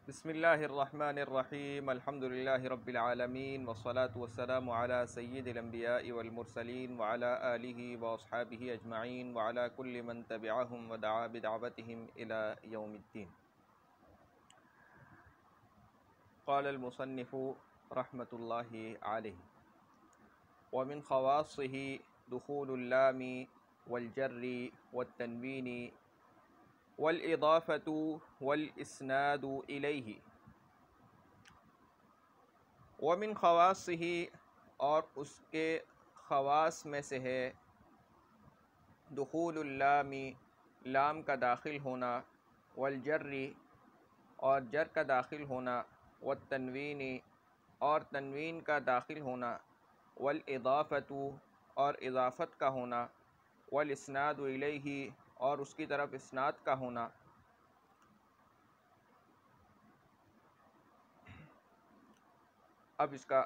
بسم اللہ الرحمن الرحیم الحمد للہ رب العالمین والصلاة والسلام علی سید الانبیاء والمرسلین وعلی آلہ واصحابہ اجمعین وعلی کل من تبعہم ودعا بدعوتہم الی یوم الدین۔ قال المصنف رحمۃ اللہ علیہ ومن خواصہ دخول اللام والجر والتنوین والاضافۃ والاسناد الیہ۔ ومن خواصہ، اور اس کے خواص میں سے ہے دخول اللام، لام کا داخل ہونا، والجر، اور جر کا داخل ہونا، والتنوین، اور تنوین کا داخل ہونا، والاضافۃ، اور اضافت کا ہونا، والاسناد الیہ، اور اس کی طرف اسناد کا ہونا۔ اب اس کا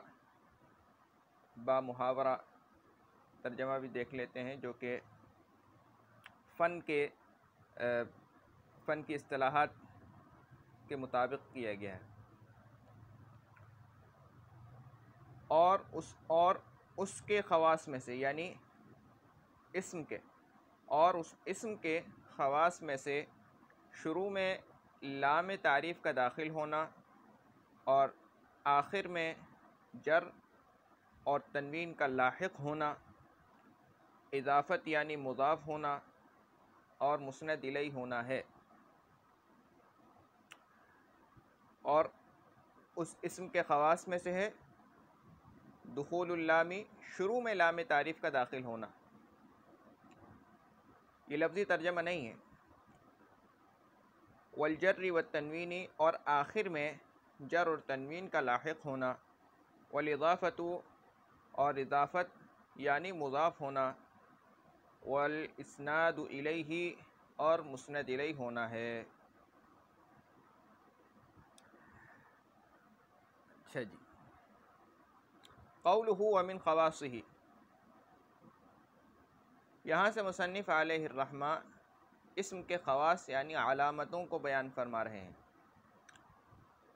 با محاورہ ترجمہ بھی دیکھ لیتے ہیں، جو کہ فن کی اصطلاحات کے مطابق کیا گیا ہے۔ اور اس کے خواص میں سے، یعنی اسم کے، اور اس اسم کے خواص میں سے شروع میں لام تعریف کا داخل ہونا، اور آخر میں جر اور تنوین کا لاحق ہونا، اضافت یعنی مضاف ہونا، اور مسند الیہ ہونا ہے۔ اور اس اسم کے خواص میں سے ہے دخول اللام، شروع میں لام تعریف کا داخل ہونا۔ یہ لفظی ترجمہ نہیں ہے۔ والجر والتنوین، اور آخر میں جر اور تنوین کا لاحق ہونا، والاضافۃ، اور اضافت یعنی مضاف ہونا، والاسناد الیہ، اور مسند الیہ ہونا ہے۔ اچھا جی، قولہ ومن خواصہ، یہاں سے مصنف علیہ الرحمہ اسم کے خواص یعنی علامتوں کو بیان فرما رہے ہیں۔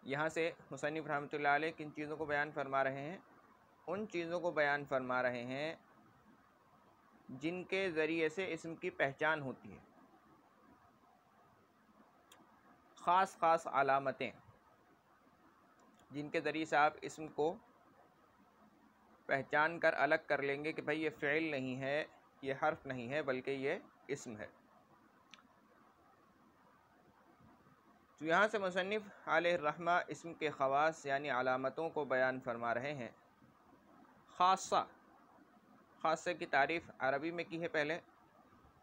یہاں سے مصنف رحمۃ اللہ علیہ کن چیزوں کو بیان فرما رہے ہیں؟ ان چیزوں کو بیان فرما رہے ہیں جن کے ذریعے سے اسم کی پہچان ہوتی ہے، خاص خاص علامتیں جن کے ذریعے سے آپ اسم کو پہچان کر الگ کر لیں گے کہ بھئی یہ فعل نہیں ہے، یہ حرف نہیں ہے، بلکہ یہ اسم ہے۔ تو یہاں سے مصنف علیہ الرحمہ اسم کے خواص یعنی علامتوں کو بیان فرما رہے ہیں۔ خاصہ، خاصہ کی تعریف عربی میں کی ہے پہلے۔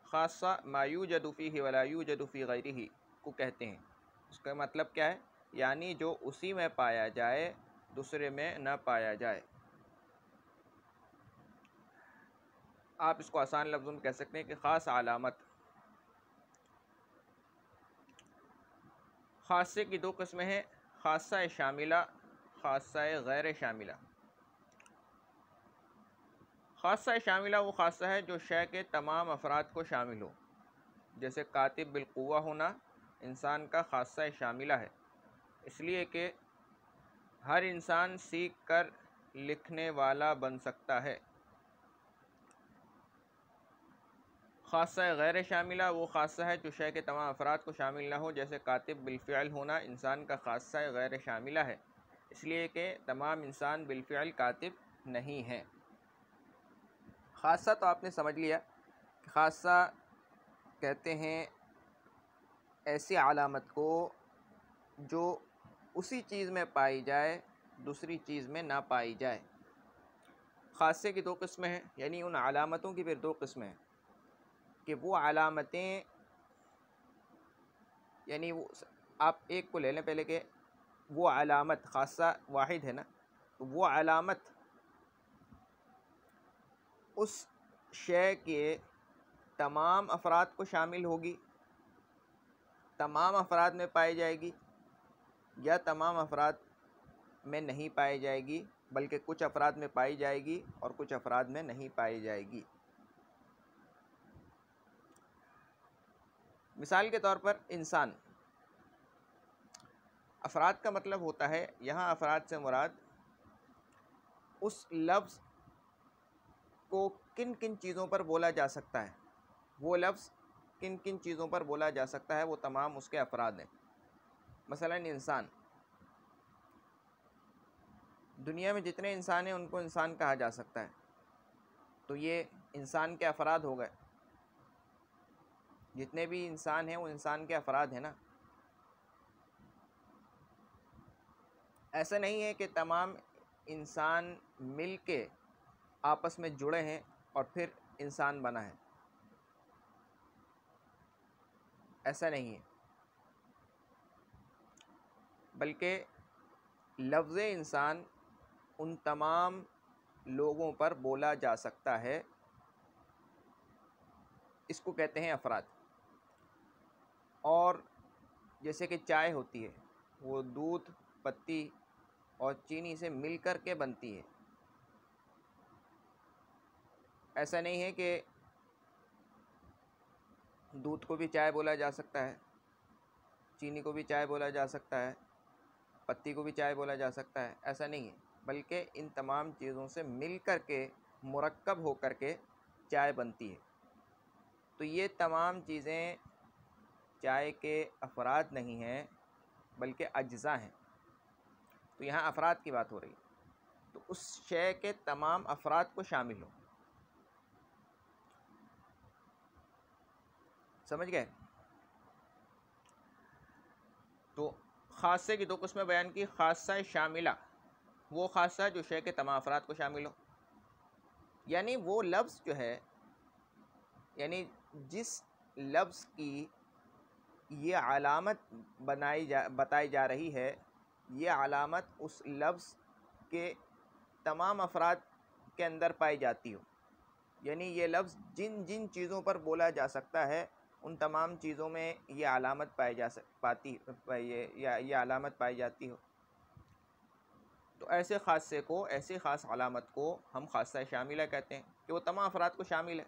خاصہ ما یوجد فیہ ولا یوجد فی غیرہ کو کہتے ہیں۔ اس کا مطلب کیا ہے؟ یعنی جو اسی میں پایا جائے، دوسرے میں نہ پایا جائے۔ آپ اس کو آسان لفظوں میں کہہ سکتے ہیں کہ خاص علامت۔ خاصے کی دو قسمیں ہیں، خاصہ شاملہ، خاصہ غیر شاملہ۔ خاصہ شاملہ وہ خاصہ ہے جو شے کے تمام افراد کو شامل ہو، جیسے کاتب بالقوہ ہونا انسان کا خاصہ شاملہ ہے، اس لیے کہ ہر انسان سیکھ کر لکھنے والا بن سکتا ہے۔ خاصہ غیر شاملہ وہ خاصہ ہے جو شے کے تمام افراد کو شامل نہ ہو، جیسے کاتب بالفعل ہونا انسان کا خاصہ غیر شاملہ ہے، اس لیے کہ تمام انسان بالفعل کاتب نہیں ہیں۔ خاصہ تو آپ نے سمجھ لیا کہ خاصہ کہتے ہیں ایسی علامت کو جو اسی چیز میں پائی جائے، دوسری چیز میں نہ پائی جائے۔ خاصے کی دو قسمیں ہیں، یعنی ان علامتوں کی پھر دو قسمیں ہیں کہ وہ علامتیں، یعنی وہ آپ ایک کو لے لیں پہلے کہ وہ علامت، خاصہ واحد ہے نا، تو وہ علامت اس شے کے تمام افراد کو شامل ہوگی، تمام افراد میں پائی جائے گی، یا تمام افراد میں نہیں پائی جائے گی، بلکہ کچھ افراد میں پائی جائے گی اور کچھ افراد میں نہیں پائی جائے گی۔ مثال کے طور پر انسان، افراد کا مطلب ہوتا ہے، یہاں افراد سے مراد اس لفظ کو کن کن چیزوں پر بولا جا سکتا ہے، وہ لفظ کن کن چیزوں پر بولا جا سکتا ہے، وہ تمام اس کے افراد ہیں۔ مثلا انسان، دنیا میں جتنے انسان ہیں ان کو انسان کہا جا سکتا ہے، تو یہ انسان کے افراد ہو گئے، جتنے بھی انسان ہیں وہ انسان کے افراد ہیں نا۔ ایسا نہیں ہے کہ تمام انسان مل کے آپس میں جڑے ہیں اور پھر انسان بنا ہے، ایسا نہیں ہے، بلکہ لفظ انسان ان تمام لوگوں پر بولا جا سکتا ہے، اس کو کہتے ہیں افراد۔ اور جیسے کہ چائے ہوتی ہے، وہ دودھ، پتی اور چینی سے مل کر کے بنتی ہے، ایسا نہیں ہے کہ دودھ کو بھی چائے بولا جا سکتا ہے، چینی کو بھی چائے بولا جا سکتا ہے، پتی کو بھی چائے بولا جا سکتا ہے، ایسا نہیں ہے، بلکہ ان تمام چیزوں سے مل کر کے مرکب ہو کر کے چائے بنتی ہے۔ تو یہ تمام چیزیں چائے کے افراد نہیں ہیں بلکہ اجزاء ہیں۔ تو یہاں افراد کی بات ہو رہی ہے، تو اس شے کے تمام افراد کو شامل ہو، سمجھ گئے؟ تو خاصے کی دو قسمیں بیان کی، خاصہ شاملہ، وہ خاصہ جو شے کے تمام افراد کو شامل ہو، یعنی وہ لفظ جو ہے، یعنی جس لفظ کی یہ علامت بتائی جا رہی ہے، یہ علامت اس لفظ کے تمام افراد کے اندر پائی جاتی ہو، یعنی یہ لفظ جن جن چیزوں پر بولا جا سکتا ہے ان تمام چیزوں میں یہ علامت یہ علامت پائی جاتی ہو، تو ایسے خاصے کو، ایسی خاص علامت کو ہم خاصہ شاملہ کہتے ہیں کہ وہ تمام افراد کو شامل ہے۔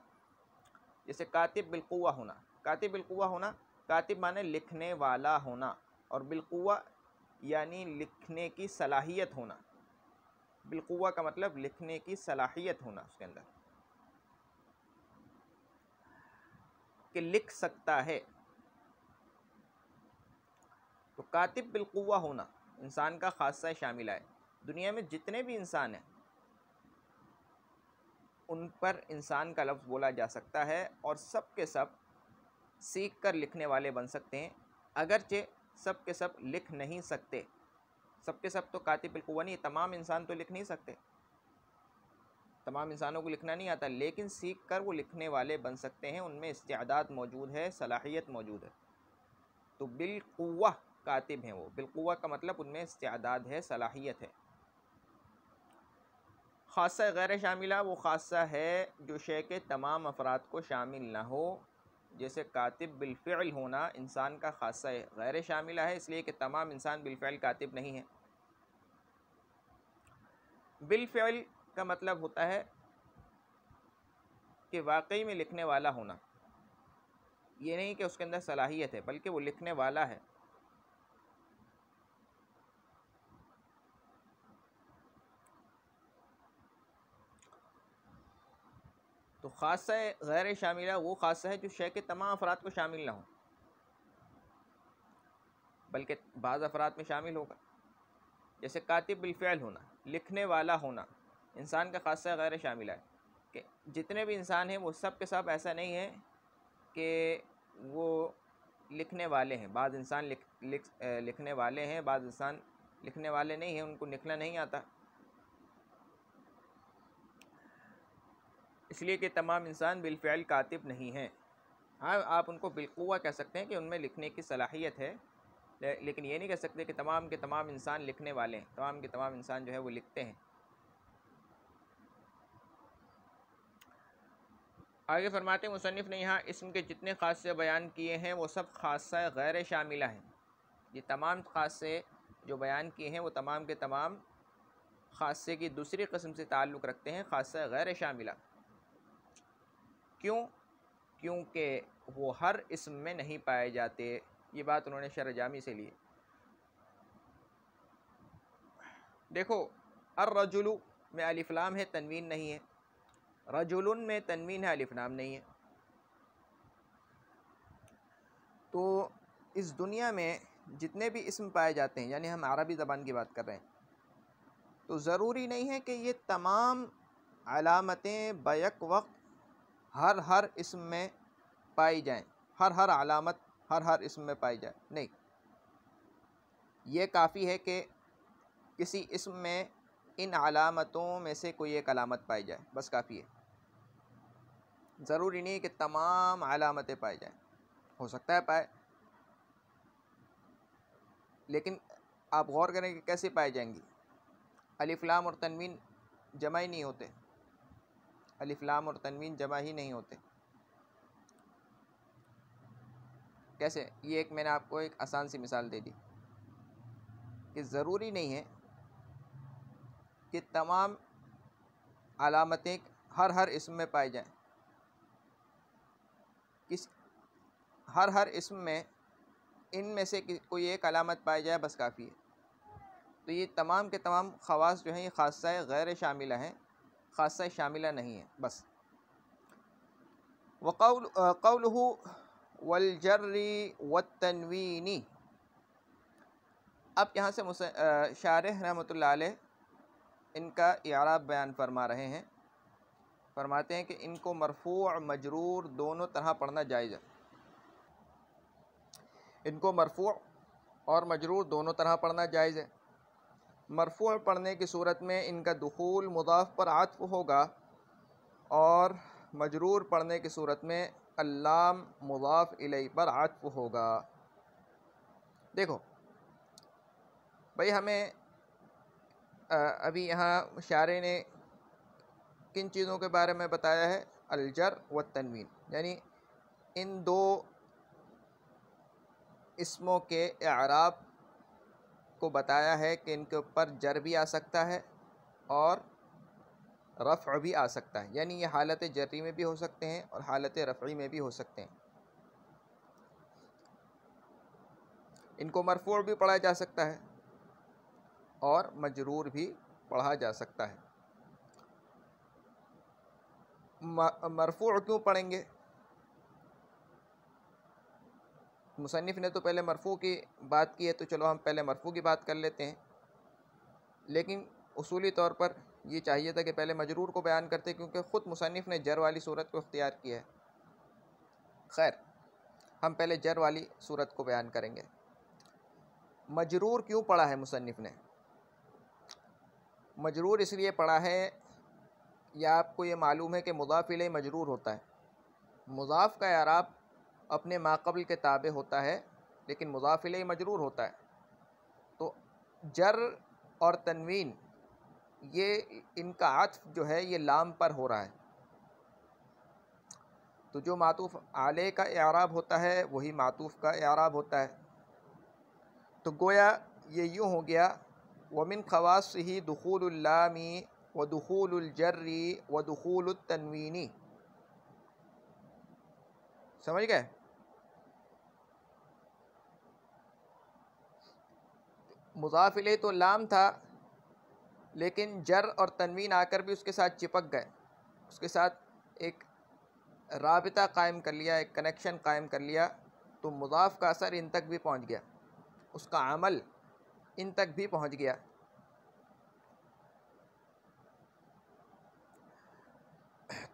جیسے کاتب بالقوہ ہونا، کاتب بالقوہ ہونا، کاتب معنی لکھنے والا ہونا، اور بالقوہ یعنی لکھنے کی صلاحیت ہونا، بالقوہ کا مطلب لکھنے کی صلاحیت ہونا، اس کے اندر کہ لکھ سکتا ہے۔ تو کاتب بالقوہ ہونا انسان کا خاصہ شاملہ ہے۔ دنیا میں جتنے بھی انسان ہیں ان پر انسان کا لفظ بولا جا سکتا ہے، اور سب کے سب سیکھ کر لکھنے والے بن سکتے ہیں، اگرچہ سب کے سب لکھ نہیں سکتے، سب کے سب تو کاتب بالقوہ نہیں، تمام انسان تو لکھ نہیں سکتے، تمام انسانوں کو لکھنا نہیں آتا، لیکن سیکھ کر وہ لکھنے والے بن سکتے ہیں، ان میں استعداد موجود ہے، صلاحیت موجود ہے، تو بالقوہ کاتب ہیں وہ، بالقوہ کا مطلب ان میں استعداد ہے، صلاحیت ہے۔ خاصہ غیر شاملہ وہ خاصہ ہے جو شے کے تمام افراد کو شامل نہ ہو، جیسے کاتب بالفعل ہونا انسان کا خاصہ غیر شاملہ ہے، اس لیے کہ تمام انسان بالفعل کاتب نہیں ہیں۔ بالفعل کا مطلب ہوتا ہے کہ واقعی میں لکھنے والا ہونا، یہ نہیں کہ اس کے اندر صلاحیت ہے، بلکہ وہ لکھنے والا ہے۔ تو خاصہ غیر شاملہ وہ خاصہ ہے جو شے کے تمام افراد کو شامل نہ ہو، بلکہ بعض افراد میں شامل ہوگا۔ جیسے کاتب بالفعل ہونا، لکھنے والا ہونا، انسان کا خاصہ غیر شاملہ ہے، کہ جتنے بھی انسان ہیں وہ سب کے سب ایسا نہیں ہے کہ وہ لکھنے والے ہیں، بعض انسان لکھنے والے ہیں، بعض انسان لکھنے والے نہیں ہیں، ان کو لکھنا نہیں آتا، اس لیے کہ تمام انسان بالفعل کاتب نہیں ہیں۔ ہاں آپ ان کو بالقوہ کہہ سکتے ہیں کہ ان میں لکھنے کی صلاحیت ہے، لیکن یہ نہیں کہہ سکتے کہ تمام کے تمام انسان لکھنے والے ہیں، تمام کے تمام انسان جو ہے وہ لکھتے ہیں۔ آگے فرماتے ہیں مصنف نے یہاں اسم کے جتنے خاصے بیان کیے ہیں وہ سب خاصہ غیر شاملہ ہیں، یہ تمام خاصے جو بیان کیے ہیں وہ تمام کے تمام خاصے کی دوسری قسم سے تعلق رکھتے ہیں، خاصہ غیر شاملہ۔ کیوں؟ کیونکہ وہ ہر اسم میں نہیں پائے جاتے، یہ بات انہوں نے شرح جامی سے لی۔ دیکھو الرجل میں الف لام ہے، تنوین نہیں ہے، رجل میں تنوین ہے، الف لام نہیں ہے. تو اس دنیا میں جتنے بھی اسم پائے جاتے ہیں، یعنی ہم عربی زبان کی بات کر رہے ہیں، تو ضروری نہیں ہے کہ یہ تمام علامتیں بیک وقت ہر اسم میں پائی جائیں، ہر علامت ہر اسم میں پائی جائے. نہیں، یہ کافی ہے کہ کسی اسم میں ان علامتوں میں سے کوئی ایک علامت پائی جائے، بس کافی ہے. ضروری نہیں کہ تمام علامتیں پائی جائیں، ہو سکتا ہے پائے، لیکن آپ غور کریں کہ کیسے پائے جائیں گی. الف لام اور تنوین جمع ہی نہیں ہوتے، الف لام اور تنوین جمع ہی نہیں ہوتے. کیسے؟ یہ ایک میں نے آپ کو ایک آسان سی مثال دے دی کہ ضروری نہیں ہے کہ تمام علامتیں ہر اسم میں پائی جائیں. ہر اسم میں ان میں سے کوئی ایک علامت پائی جائے، بس کافی ہے. تو یہ تمام کے تمام خواص جو ہیں یہ خاصہ غیر شاملہ ہیں، خاصہ شاملہ نہیں ہیں بس. قولہ والجر والتنوین. اب یہاں سے شارح رحمۃ اللہ علیہ ان کا اعراب بیان فرما رہے ہیں. فرماتے ہیں کہ ان کو مرفوع مجرور دونوں طرح پڑھنا جائز ہے. ان کو مرفوع اور مجرور دونوں طرح پڑھنا جائز ہے. مرفوع پڑھنے کی صورت میں ان کا دخول مضاف پر عطف ہوگا، اور مجرور پڑھنے کی صورت میں اللام مضاف الیہ پر عطف ہوگا. دیکھو بھئی، ہمیں ابھی یہاں شارح نے کن چیزوں کے بارے میں بتایا ہے؟ الجر والتنوین، یعنی ان دو اسموں کے اعراب کو بتایا ہے کہ ان کے اوپر جر بھی آ سکتا ہے اور رفع بھی آ سکتا ہے. یعنی یہ حالت جری میں بھی ہو سکتے ہیں اور حالت رفعی میں بھی ہو سکتے ہیں. ان کو مرفوع بھی پڑھا جا سکتا ہے اور مجرور بھی پڑھا جا سکتا ہے. مرفوع کیوں پڑھیں گے؟ مصنف نے تو پہلے مرفوع کی بات کی ہے، تو چلو ہم پہلے مرفوع کی بات کر لیتے ہیں. لیکن اصولی طور پر یہ چاہیے تھا کہ پہلے مجرور کو بیان کرتے، کیونکہ خود مصنف نے جر والی صورت کو اختیار کیا ہے. خیر، ہم پہلے جر والی صورت کو بیان کریں گے. مجرور کیوں پڑھا ہے مصنف نے؟ مجرور اس لیے پڑھا ہے، یا آپ کو یہ معلوم ہے کہ مضاف الیہ مجرور ہوتا ہے. مضاف کا اعراب اپنے ماقبل کے تابع ہوتا ہے، لیکن مضاف الیہ مجرور ہوتا ہے. تو جر اور تنوین یہ ان کا عطف جو ہے یہ لام پر ہو رہا ہے. تو جو معطوف علیہ کا اعراب ہوتا ہے وہی معطوف کا اعراب ہوتا ہے. تو گویا یہ یوں ہو گیا وَمِنْ خَوَاصِهِ دُخُولُ اللَّامِ وَدُخُولُ الْجَرِّ وَدُخُولُ التَّنْوِينِ. سمجھ گئے؟ مضاف الیہ تو لام تھا، لیکن جر اور تنوین آ کر بھی اس کے ساتھ چپک گئے، اس کے ساتھ ایک رابطہ قائم کر لیا، ایک کنیکشن قائم کر لیا. تو مضاف کا اثر ان تک بھی پہنچ گیا، اس کا عمل ان تک بھی پہنچ گیا.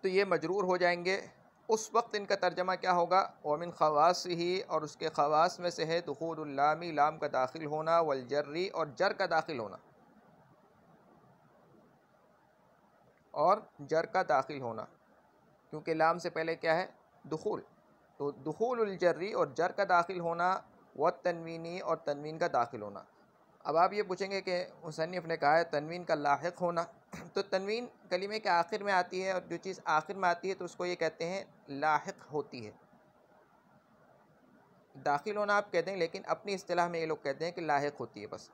تو یہ مجرور ہو جائیں گے. اس وقت ان کا ترجمہ کیا ہوگا؟ وَمِنْ خَوَاصِهِ، اور اس کے خواص میں سے ہے دخول اللام، لام کا داخل ہونا، والجری، اور جر کا داخل ہونا، اور جر کا داخل ہونا، کیونکہ لام سے پہلے کیا ہے؟ دخول. تو دخول الجری اور جر کا داخل ہونا، والتنوینی، اور تنوین کا داخل ہونا. اب آپ یہ پوچھیں گے کہ مصنف نے کہا ہے تنوین کا لاحق ہونا، تو تنوین کلمے کے آخر میں آتی ہے، اور جو چیز آخر میں آتی ہے تو اس کو یہ کہتے ہیں لاحق ہوتی ہے. داخل ہونا آپ کہتے ہیں، لیکن اپنی اصطلاح میں یہ لوگ کہتے ہیں کہ لاحق ہوتی ہے بس.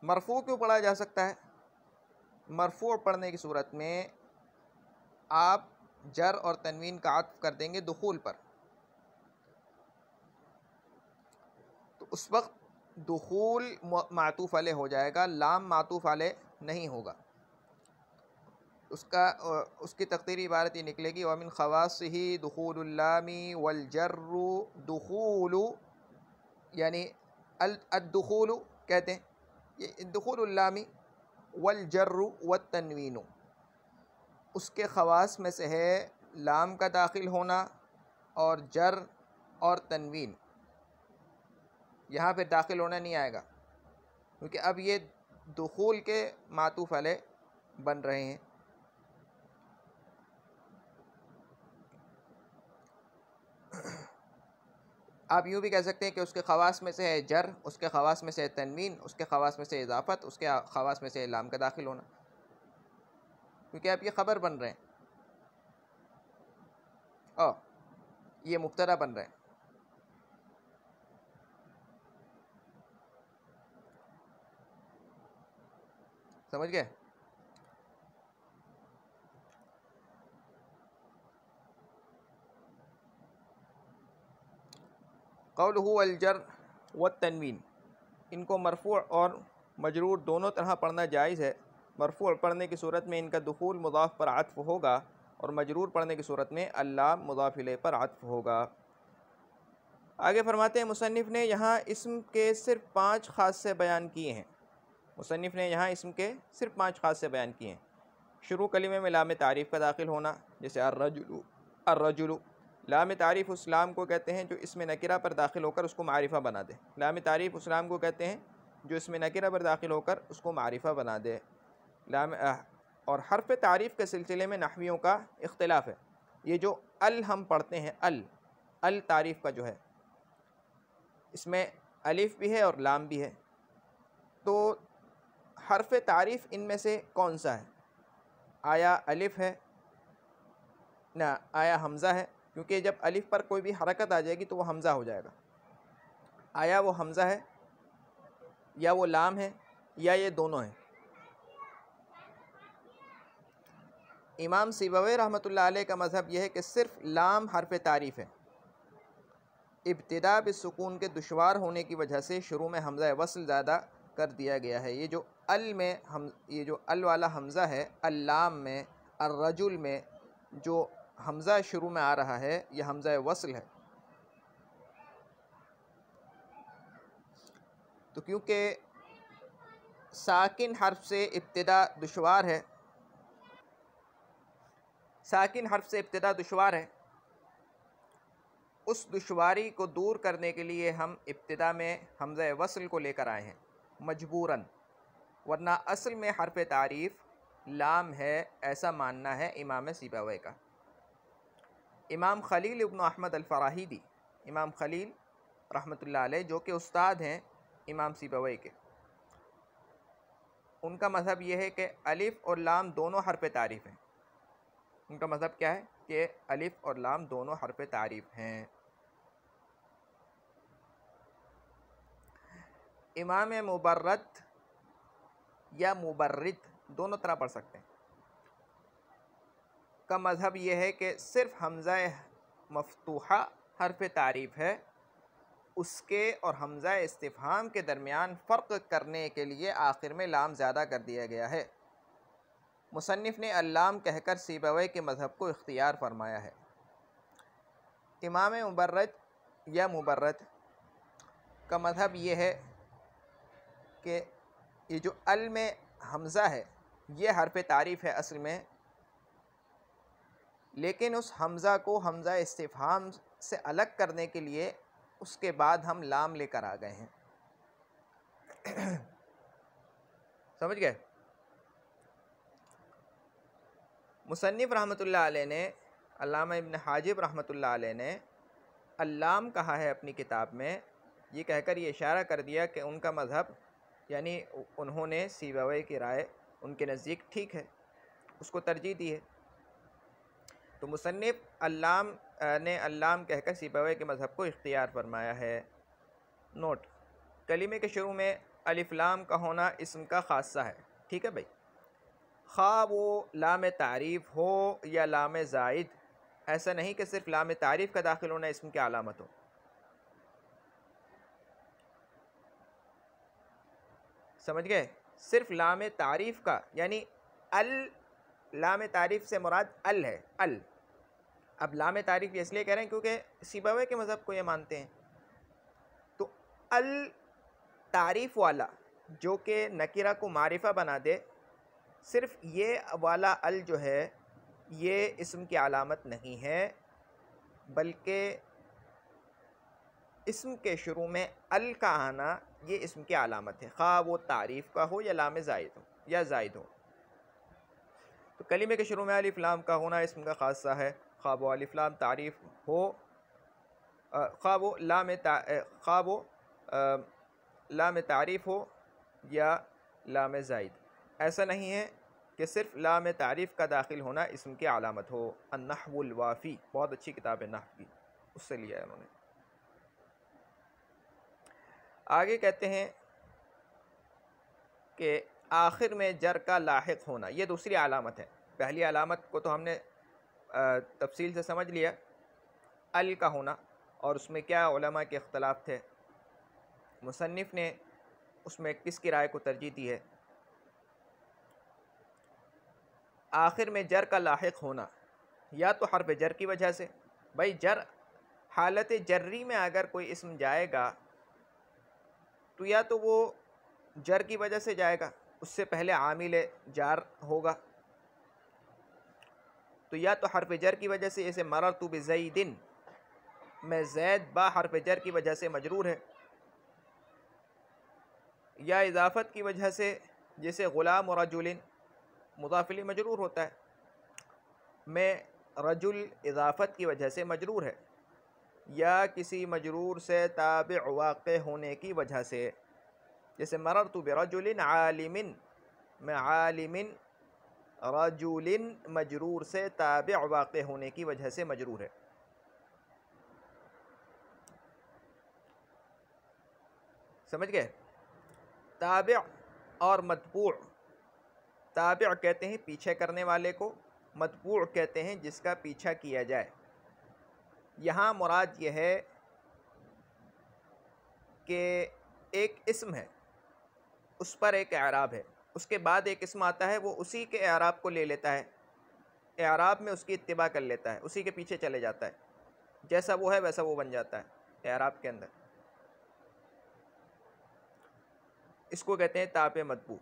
مرفوع کیوں پڑھا جا سکتا ہے؟ مرفوع پڑھنے کی صورت میں آپ جر اور تنوین کا عطف کر دیں گے دخول پر. تو اس وقت دخول معطوف علیہ ہو جائے گا، لام معطوف علیہ نہیں ہوگا. اس کی تقدیری عبارت یہ نکلے گی وَمِنْ خَوَاصِهِ دخول اللام والجر دخول، یعنی الدخول کہتے ہیں یہ دخول اللام والجر والتنوین، اس کے خواص میں سے ہے لام کا داخل ہونا اور جر اور تنوین. یہاں پہ داخل ہونا نہیں آئے گا کیونکہ اب یہ دخول کے معطوف علیہ بن رہے ہیں. آپ یوں بھی کہہ سکتے ہیں کہ اس کے خواص میں سے ہے جر، اس کے خواص میں سے ہے تنوین، اس کے خواص میں سے اضافت، اس کے خواص میں سے ہے لام کا داخل ہونا، کیونکہ اب یہ خبر بن رہے ہیں اور یہ مبتدا بن رہے ہیں. سمجھ گئے؟ قولہ والجر والتنوین، ان کو مرفوع اور مجرور دونوں طرح پڑھنا جائز ہے. مرفوع پڑھنے کی صورت میں ان کا دخول مضاف پر عطف ہوگا اور مجرور پڑھنے کی صورت میں اللام مضاف الیہ پر عطف ہوگا. آگے فرماتے ہیں مصنف نے یہاں اسم کے صرف 5 خاصے بیان کیے ہیں. مصنف نے یہاں اسم کے صرف 5 خاصے بیان کیے ہیں. شروع کلمے میں لام تعریف کا داخل ہونا، جیسے الرجل. لام تعریف اس لام کو کہتے ہیں جو اسم نکرہ پر داخل ہو کر اس کو معرفہ بنا دے. لام تعریف اس لام کو کہتے ہیں جو اسم نکرہ پر داخل ہو کر اس کو معرفہ بنا دے. اور حرف تعریف کے سلسلے میں نحویوں کا اختلاف ہے. یہ جو ال ہم پڑھتے ہیں، ال تعریف کا جو ہے، اس میں الف بھی ہے اور لام بھی ہے. تو حرف تعریف ان میں سے کون سا ہے؟ آیا الف ہے؟ نہ، آیا حمزہ ہے؟ کیونکہ جب الف پر کوئی بھی حرکت آ جائے گی تو وہ حمزہ ہو جائے گا. آیا وہ حمزہ ہے یا وہ لام ہے یا یہ دونوں ہیں؟ امام سیبوی رحمۃ اللہ علیہ کا مذہب یہ ہے کہ صرف لام حرف تعریف ہے. ابتدا بالسکون کے دشوار ہونے کی وجہ سے شروع میں حمزہ وصل زیادہ کر دیا گیا ہے. یہ جو یہ جو ال والا حمزہ ہے، اللام میں، الرجل میں جو حمزہ شروع میں آ رہا ہے یہ حمزہ وصل ہے. تو کیونکہ ساکن حرف سے ابتدا دشوار ہے، ساکن حرف سے ابتدا دشوار ہے، اس دشواری کو دور کرنے کے لیے ہم ابتدا میں حمزہ وصل کو لے کر آئے ہیں مجبوراً، ورنہ اصل میں حرف تعریف لام ہے، ایسا ماننا ہے امام سیبوی کا. امام خلیل ابن احمد الفراہیدی، امام خلیل رحمۃ اللہ علیہ جو کہ استاد ہیں امام سیبوی کے، ان کا مذہب یہ ہے کہ الف اور لام دونوں حرف تعریف ہیں. ان کا مذہب کیا ہے کہ الف اور لام دونوں حرف تعریف ہیں. امام مبرد یا مبرد دونوں طرح پڑھ سکتے ہیں کا مذہب یہ ہے کہ صرف حمزہ مفتوحہ حرف تعریف ہے، اس کے اور حمزہ استفہام کے درمیان فرق کرنے کے لیے آخر میں لام زیادہ کر دیا گیا ہے. مصنف نے اللام کہہ کر سیبوی کے مذہب کو اختیار فرمایا ہے. امام مبرد یا مبرد کا مذہب یہ ہے کہ یہ جو ال میں حمزہ ہے یہ حرف تعریف ہے اصل میں، لیکن اس حمزہ کو حمزہ استفہام سے الگ کرنے کے لیے اس کے بعد ہم لام لے کر آ گئے ہیں. سمجھ گئے؟ مصنف رحمۃ اللہ علیہ نے، علامہ ابن حاجب رحمۃ اللہ علیہ نے اللام کہا ہے اپنی کتاب میں، یہ کہہ کر یہ اشارہ کر دیا کہ ان کا مذہب، یعنی انہوں نے سیبوی کی رائے ان کے نزدیک ٹھیک ہے، اس کو ترجیح دی ہے. تو مصنف اللام کہہ کر سیبوی کے مذہب کو اختیار فرمایا ہے. نوٹ: کلمے کے شروع میں الف لام کا ہونا اسم کا خاصہ ہے. ٹھیک ہے بھائی، خواہ وہ لام تعریف ہو یا لام زائد، ایسا نہیں کہ صرف لام تعریف کا داخل ہونا اسم کی علامت ہو. سمجھ گئے؟ صرف لام تعریف کا، یعنی لام تعریف سے مراد ال ہے، ال. اب لام تعریف اس لیے کہہ رہے ہیں کیونکہ سیبویہ کے مذہب کو یہ مانتے ہیں. تو ال تعریف والا جو کہ نکرہ کو معرفہ بنا دے، صرف یہ والا ال جو ہے یہ اسم کی علامت نہیں ہے، بلکہ اسم کے شروع میں ال کا آنا یہ اسم کی علامت ہے، خواہ وہ تعریف کا ہو یا لام زائد ہو یا زائد ہو. تو کلمے کے شروع میں الف لام کا ہونا اسم کا خاصہ ہے، خواہ وہ الف لام تعریف ہو، خواہ وہ لام تعریف ہو یا لام زائد. ایسا نہیں ہے کہ صرف لام تعریف کا داخل ہونا اسم کی علامت ہو. النحو الوافی بہت اچھی کتاب ہے نحو کی، اس سے لیا ہے انہوں نے. آگے کہتے ہیں کہ آخر میں جر کا لاحق ہونا، یہ دوسری علامت ہے. پہلی علامت کو تو ہم نے تفصیل سے سمجھ لیا، ال کا ہونا، اور اس میں کیا علماء کے اختلاف تھے، مصنف نے اس میں کس کی رائے کو ترجیح دی ہے. آخر میں جر کا لاحق ہونا یا تو حرف جر کی وجہ سے، بھائی جر حالت جری میں اگر کوئی اسم جائے گا تو یا تو وہ جر کی وجہ سے جائے گا، اس سے پہلے عامل جار ہوگا، تو یا تو حرف جر کی وجہ سے، جیسے مررت بزیدن، میں زید با حرف جر کی وجہ سے مجرور ہے، یا اضافت کی وجہ سے، جیسے غلام رجل مضاف الیہ مجرور ہوتا ہے، میں رجل اضافت کی وجہ سے مجرور ہے، یا کسی مجرور سے تابع واقع ہونے کی وجہ سے، جیسے مررت برجل عالم، میں عالم رجل مجرور سے تابع واقع ہونے کی وجہ سے مجرور ہے. سمجھ گئے؟ تابع اور متبوع، تابع کہتے ہیں پیچھے کرنے والے کو، متبوع کہتے ہیں جس کا پیچھا کیا جائے. یہاں مراد یہ ہے کہ ایک اسم ہے، اس پر ایک اعراب ہے، اس کے بعد ایک اسم آتا ہے، وہ اسی کے اعراب کو لے لیتا ہے، اعراب میں اس کی اتباع کر لیتا ہے، اسی کے پیچھے چلے جاتا ہے، جیسا وہ ہے ویسا وہ بن جاتا ہے اعراب کے اندر. اس کو کہتے ہیں تابع متبوع،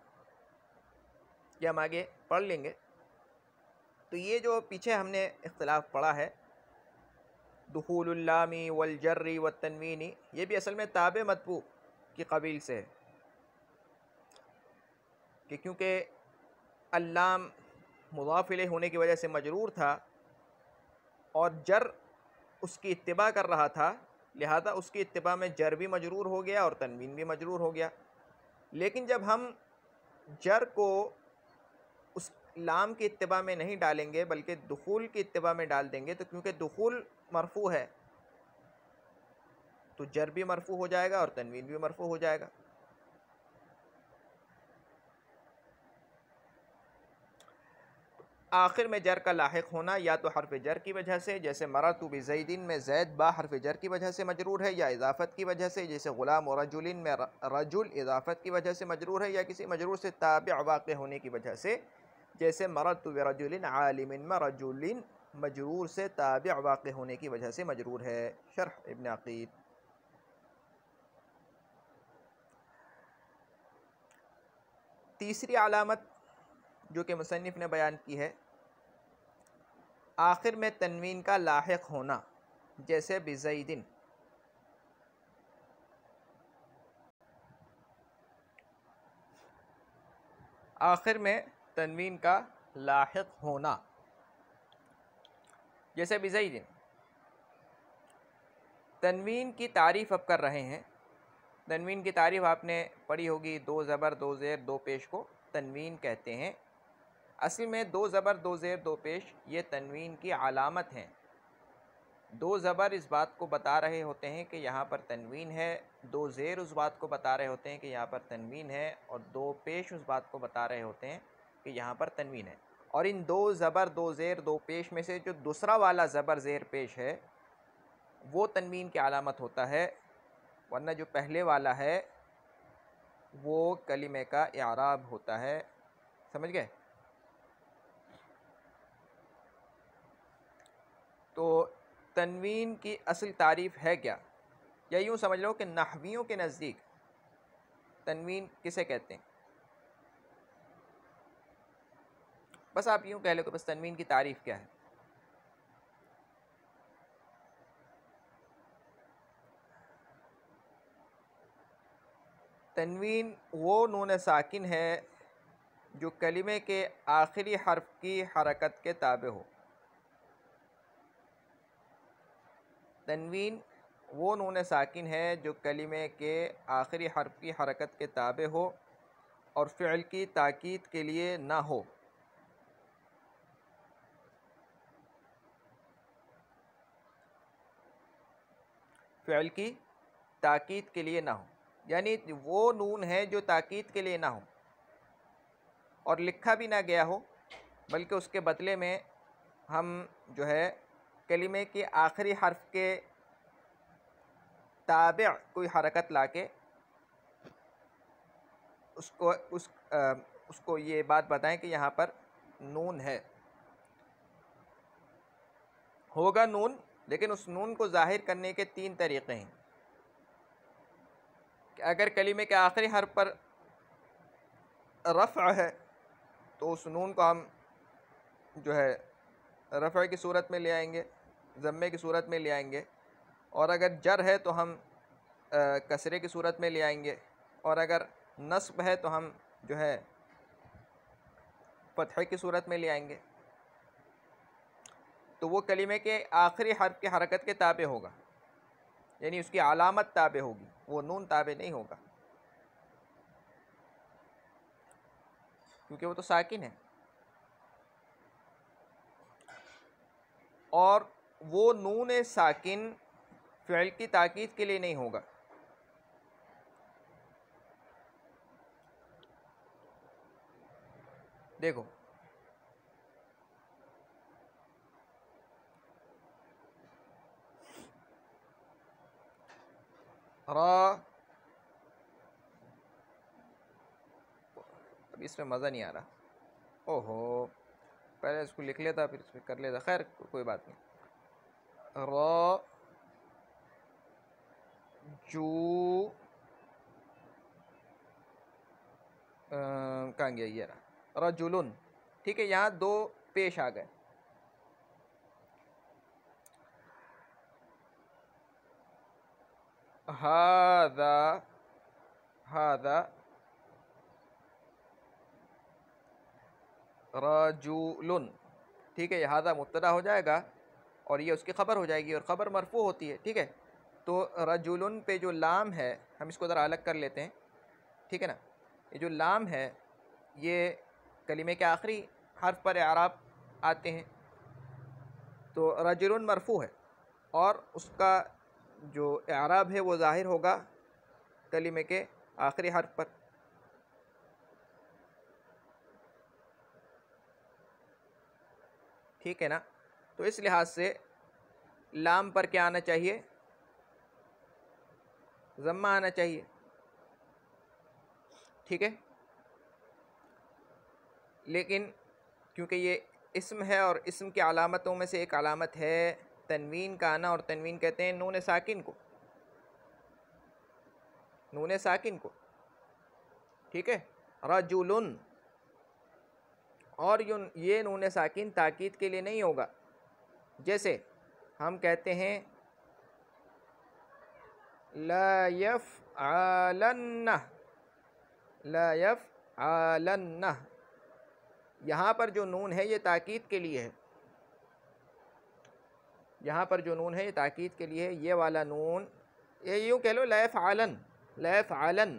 یہ ہم آگے پڑھ لیں گے. تو یہ جو پیچھے ہم نے اختلاف پڑھا ہے، دخول اللام والجر والتنوین، یہ بھی اصل میں تابع متبوع کی قبیل سے ہے، کہ کیونکہ اللام مضاف الیہ ہونے کی وجہ سے مجرور تھا اور جر اس کی اتباع کر رہا تھا، لہذا اس کی اتباع میں جر بھی مجرور ہو گیا اور تنوین بھی مجرور ہو گیا. لیکن جب ہم جر کو اس لام کی اتباع میں نہیں ڈالیں گے بلکہ دخول کی اتباع میں ڈال دیں گے، تو کیونکہ دخول مرفوع ہے تو جر بھی مرفوع ہو جائے گا اور تنوین بھی مرفوع ہو جائے گا. آخر میں جر کا لاحق ہونا یا تو حرف جر کی وجہ سے، جیسے مررت بزیدن میں زید با حرف جر کی وجہ سے مجرور ہے، یا اضافت کی وجہ سے، جیسے غلام رجل میں رجل اضافت کی وجہ سے مجرور ہے، یا کسی مجرور سے تابع واقع ہونے کی وجہ سے، جیسے مررت برجل عالم میں رجل مجرور سے تابع واقع ہونے کی وجہ سے مجرور ہے. شرح ابن عقیل. تیسری علامت جو کہ مصنف نے بیان کی ہے، آخر میں تنوین کا لاحق ہونا، جیسے بزیدن. آخر میں تنوین کا لاحق ہونا جیسے بزیدن. تنوین کی تعریف اب کر رہے ہیں. تنوین کی تعریف آپ نے پڑھی ہوگی، دو زبر دو زیر دو پیش کو تنوین کہتے ہیں. اصل میں دو زبر دو زیر دو پیش یہ تنوین کی علامت ہیں. دو زبر اس بات کو بتا رہے ہوتے ہیں کہ یہاں پر تنوین ہے، دو زیر اس بات کو بتا رہے ہوتے ہیں کہ یہاں پر تنوین ہے، اور دو پیش اس بات کو بتا رہے ہوتے ہیں کہ یہاں پر تنوین ہے. اور ان دو زبر دو زیر دو پیش میں سے جو دوسرا والا زبر زیر پیش ہے وہ تنوین کی علامت ہوتا ہے، ورنہ جو پہلے والا ہے وہ کلمے کا اعراب ہوتا ہے. سمجھ گئے؟ تو تنوین کی اصل تعریف ہے کیا؟ یا یوں سمجھ لو کہ نحویوں کے نزدیک تنوین کسے کہتے ہیں؟ بس آپ یوں کہہ لو کہ بس تنوین کی تعریف کیا ہے. تنوین وہ نون ساکن ہے جو کلمے کے آخری حرف کی حرکت کے تابع ہو. تنوین وہ نون ساکن ہے جو کلمے کے آخری حرف کی حرکت کے تابع ہو اور فعل کی تاکید کے لیے نہ ہو. فعل کی تاکید کے لیے نہ ہو یعنی وہ نون ہے جو تاکید کے لیے نہ ہو اور لکھا بھی نہ گیا ہو، بلکہ اس کے بدلے میں ہم جو ہے کلمے کے آخری حرف کے تابع کوئی حرکت لا کے اس کو یہ بات بتائیں کہ یہاں پر نون ہے. ہوگا نون، لیکن اس نون کو ظاہر کرنے کے 3 طریقے ہیں. کہ اگر کلمے کے آخری حرف پر رفع ہے تو اس نون کو ہم جو ہے رفع کی صورت میں لے آئیں گے، ضمے کی صورت میں لے آئیں گے، اور اگر جر ہے تو ہم کسرے کی صورت میں لے آئیں گے، اور اگر نصب ہے تو ہم جو ہے فتح کی صورت میں لے آئیں گے. تو وہ کلمے کے آخری حرف کی حرکت کے تابع ہوگا، یعنی اس کی علامت تابع ہوگی، وہ نون تابع نہیں ہوگا کیونکہ وہ تو ساکن ہے. اور وہ نون ساکن فعل کی تاکید کے لیے نہیں ہوگا. دیکھو را، اب اس میں مزہ نہیں آ رہا. اوہو، پہلے اس کو لکھ لیتا پھر اس پہ کر لیتا. خیر کوئی بات نہیں. را جو کہاں گیا یہ رہا، رجلن. ٹھیک ہے، یہاں 2 پیش آ گئے. ہذا رجل. ٹھیک ہے، یہ ہذا مبتدا ہو جائے گا اور یہ اس کی خبر ہو جائے گی، اور خبر مرفوع ہوتی ہے. ٹھیک ہے، تو رجل پہ جو لام ہے ہم اس کو ذرا الگ کر لیتے ہیں. ٹھیک ہے نا، یہ جو لام ہے یہ کلمے کے آخری حرف پر اعراب آتے ہیں. تو رجل مرفوع ہے اور اس کا جو اعراب ہے وہ ظاہر ہوگا کلمے کے آخری حرف پر. ٹھیک ہے نا، تو اس لحاظ سے لام پر کیا آنا چاہیے؟ ضمہ آنا چاہیے. ٹھیک ہے، لیکن کیونکہ یہ اسم ہے اور اسم کی علامتوں میں سے ایک علامت ہے تنوین کا آنا، اور تنوین کہتے ہیں نون ساکن کو، نون ساکن کو. ٹھیک ہے، رجلن، اور یہ نون ساکن تاکید کے لیے نہیں ہوگا. جیسے ہم کہتے ہیں لا یفعلن، لا یفعلن، یہاں پر جو نون ہے یہ تاکید کے لیے ہے. یہاں پر جو نون ہے یہ تاکید کے لیے ہے. یہ والا نون، یہ یوں کہہ لو لا یفعلن، لا یفعلن.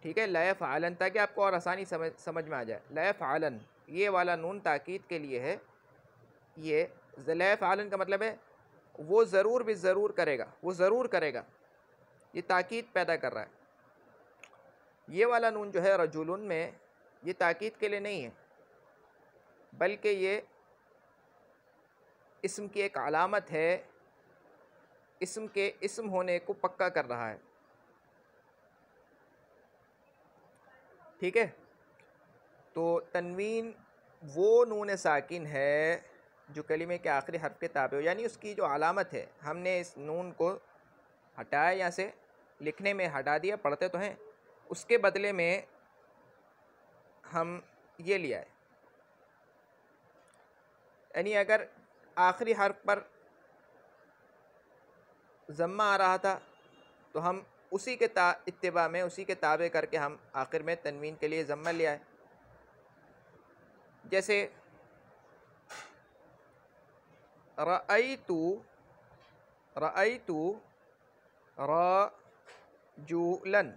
ٹھیک ہے، لا یفعلن، تاکہ آپ کو اور آسانی سمجھ میں آ جائے. لا یفعلن، یہ والا نون تاکید کے لیے ہے. یہ لا یفعلن کا مطلب ہے وہ ضرور بھی ضرور کرے گا، وہ ضرور کرے گا، یہ تاکید پیدا کر رہا ہے. یہ والا نون جو ہے رجولن میں، یہ تاکید کے لیے نہیں ہے، بلکہ یہ اسم کی ایک علامت ہے، اسم کے اسم ہونے کو پکا کر رہا ہے. ٹھیک ہے، تو تنوین وہ نون ساکن ہے جو کلمے کے آخری حرف کے تابع ہو، یعنی اس کی جو علامت ہے، ہم نے اس نون کو ہٹایا، یہاں سے لکھنے میں ہٹا دیا، پڑھتے تو ہیں، اس کے بدلے میں ہم یہ لیا ہے، یعنی اگر آخری حرف پر ضمہ آ رہا تھا تو ہم اسی کے اتباع میں، اسی کے تابع کر کے ہم آخر میں تنوین کے لیے ضمہ لیا ہے. جیسے رأیتو رجولن،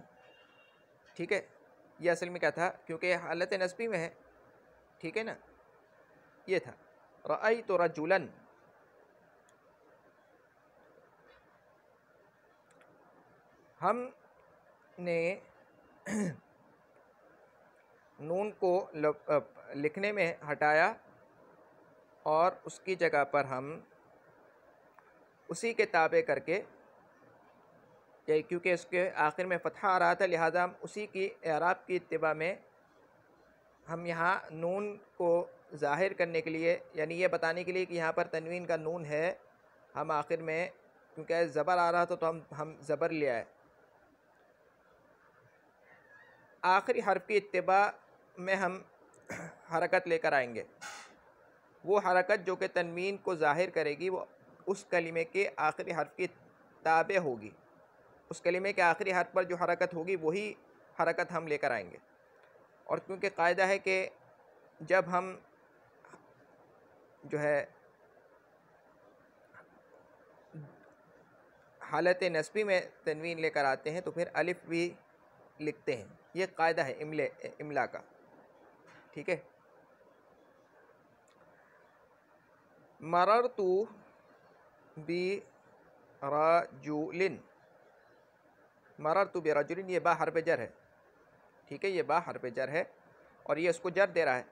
ٹھیک ہے، یہ اصل میں کیا تھا، کیونکہ حالت نصبی میں ہے، ٹھیک ہے نا، یہ تھا رأیت رجولن. ہم نے نون کو لکھنے میں ہٹایا اور اس کی جگہ پر ہم اسی کے تابع کر کے، کیونکہ اس کے آخر میں فتحہ آ رہا تھا، لہٰذا ہم اسی کی اعراب کی اتباع میں ہم یہاں نون کو ظاہر کرنے کے لیے، یعنی یہ بتانے کے لیے کہ یہاں پر تنوین کا نون ہے، ہم آخر میں کیونکہ زبر آ رہا تھا تو ہم زبر لیا ہے. آخری حرف کی اتباع میں ہم حرکت لے کر آئیں گے، وہ حرکت جو کہ تنوین کو ظاہر کرے گی وہ اس کلمے کے آخری حرف کی تابع ہوگی، اس کلمے کے آخری حرف پر جو حرکت ہوگی وہی حرکت ہم لے کر آئیں گے. اور کیونکہ قاعدہ ہے کہ جب ہم جو ہے حالت نصبی میں تنوین لے کر آتے ہیں تو پھر الف بھی لکھتے ہیں، یہ قاعدہ ہے املا کا، ٹھیک ہے. مررت برجل، مررت برجل، یہ با حرف جر ہے، ٹھیک ہے، یہ با حرف جر ہے اور یہ اس کو جر دے رہا ہے،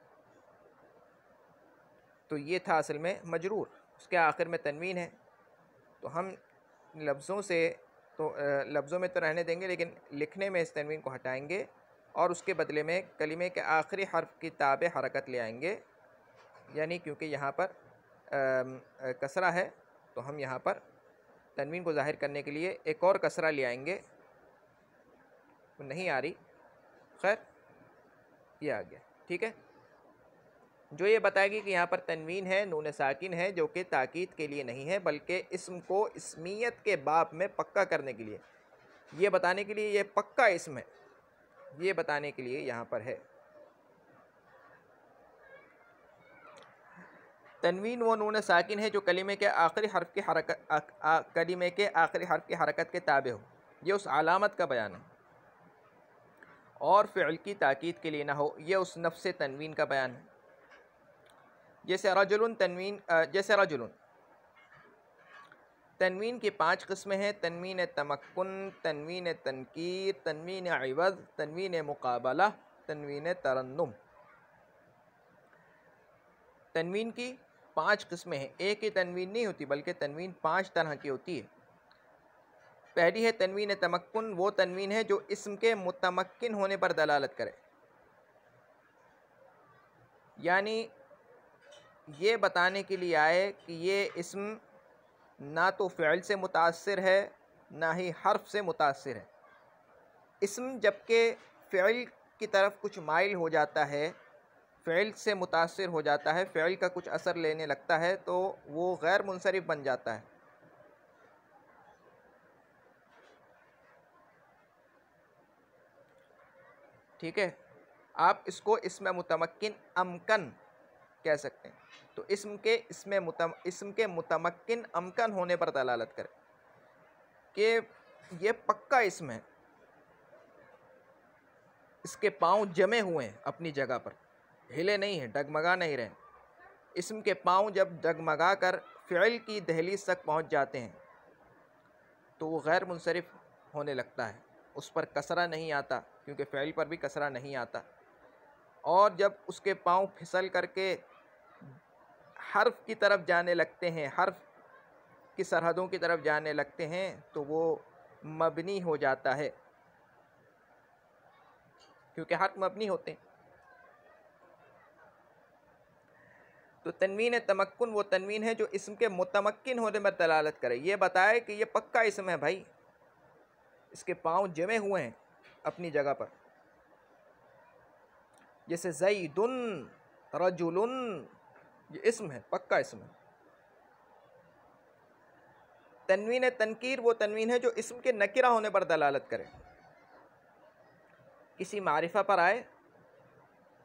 تو یہ تھا اصل میں مجرور، اس کے آخر میں تنوین ہے، تو ہم لفظوں میں تو رہنے دیں گے لیکن لکھنے میں اس تنوین کو ہٹائیں گے اور اس کے بدلے میں کلمے کے آخری حرف کی تابع حرکت لے آئیں گے، یعنی کیونکہ یہاں پر کسرہ ہے تو ہم یہاں پر تنوین کو ظاہر کرنے کے لیے ایک اور کسرہ لے آئیں گے، نہیں آ رہی، خیر یہ آ گیا، ٹھیک ہے، جو یہ بتائے گی کہ یہاں پر تنوین ہے، نون ساکن ہے، جو کہ تاکید کے لیے نہیں ہے بلکہ اسم کو اسمیت کے باب میں پکا کرنے کے لیے، یہ بتانے کے لیے یہ پکا اسم ہے، یہ بتانے کے لیے یہاں پر ہے. تنوین وہ نون ساکن ہے جو کلمے کے آخری حرف کی حرکت کے تابع ہو، یہ اس علامت کا بیان ہے، اور فعل کی تاکید کے لیے نہ ہو، یہ اس نفس تنوین کا بیان ہے. جیسے رجل تنوین کی 5 قسمیں ہیں: تنوین تمکن، تنوین تنکیر، تنوین عوض، تنوین مقابلہ، تنوین ترنم. تنوین کی 5 قسمیں ہیں، ایک ہی تنوین نہیں ہوتی بلکہ تنوین 5 طرح کی ہوتی ہے. پہلی ہے تنوین تمکن، وہ تنوین ہے جو اسم کے متمکن ہونے پر دلالت کرے، یعنی یہ بتانے کے لیے آئے کہ یہ اسم نہ تو فعل سے متاثر ہے نہ ہی حرف سے متاثر ہے. اسم جبکہ فعل کی طرف کچھ مائل ہو جاتا ہے، فعل سے متاثر ہو جاتا ہے، فعل کا کچھ اثر لینے لگتا ہے تو وہ غیر منصرف بن جاتا ہے. ٹھیک ہے، آپ اس کو اسم متمکن امکن کہہ سکتے ہیں، تو اسم کے متمکن امکن ہونے پر دلالت کرے کہ یہ پکا اسم ہے، اس کے پاؤں جمے ہوئے ہیں اپنی جگہ پر، ہلے نہیں ہیں، ڈگمگا نہیں رہے. اسم کے پاؤں جب ڈگمگا کر فعل کی دہلیز تک پہنچ جاتے ہیں تو وہ غیر منصرف ہونے لگتا ہے، اس پر کسرہ نہیں آتا کیونکہ فعل پر بھی کسرہ نہیں آتا، اور جب اس کے پاؤں پھسل کر کے حرف کی طرف جانے لگتے ہیں، حرف کی سرحدوں کی طرف جانے لگتے ہیں تو وہ مبنی ہو جاتا ہے. کیونکہ حرف مبنی ہوتے ہیں. تو تنوین تمکن وہ تنوین ہے جو اسم کے متمکن ہونے پر دلالت کرے. یہ بتائے کہ یہ پکا اسم ہے بھائی، اس کے پاؤں جمے ہوئے ہیں اپنی جگہ پر. جیسے زیدن، رجلن، یہ اسم ہے، پکا اسم ہے. تنوین تنکیر وہ تنوین ہے جو اسم کے نکرہ ہونے پر دلالت کرے. کسی معرفہ پر آئے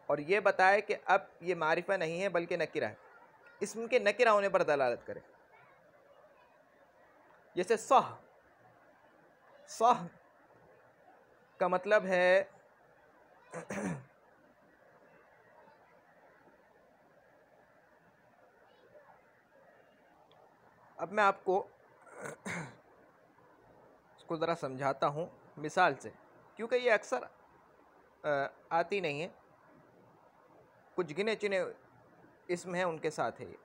اور یہ بتائے کہ اب یہ معرفہ نہیں ہے بلکہ نکرہ ہے، اسم کے نکرہ ہونے پر دلالت کرے. جیسے صح، صح کا مطلب ہے اب میں آپ کو اس کو ذرا سمجھاتا ہوں مثال سے، کیونکہ یہ اکثر آتی نہیں ہے، کچھ گنے چنے اسم ہیں ان کے ساتھ ہے یہ.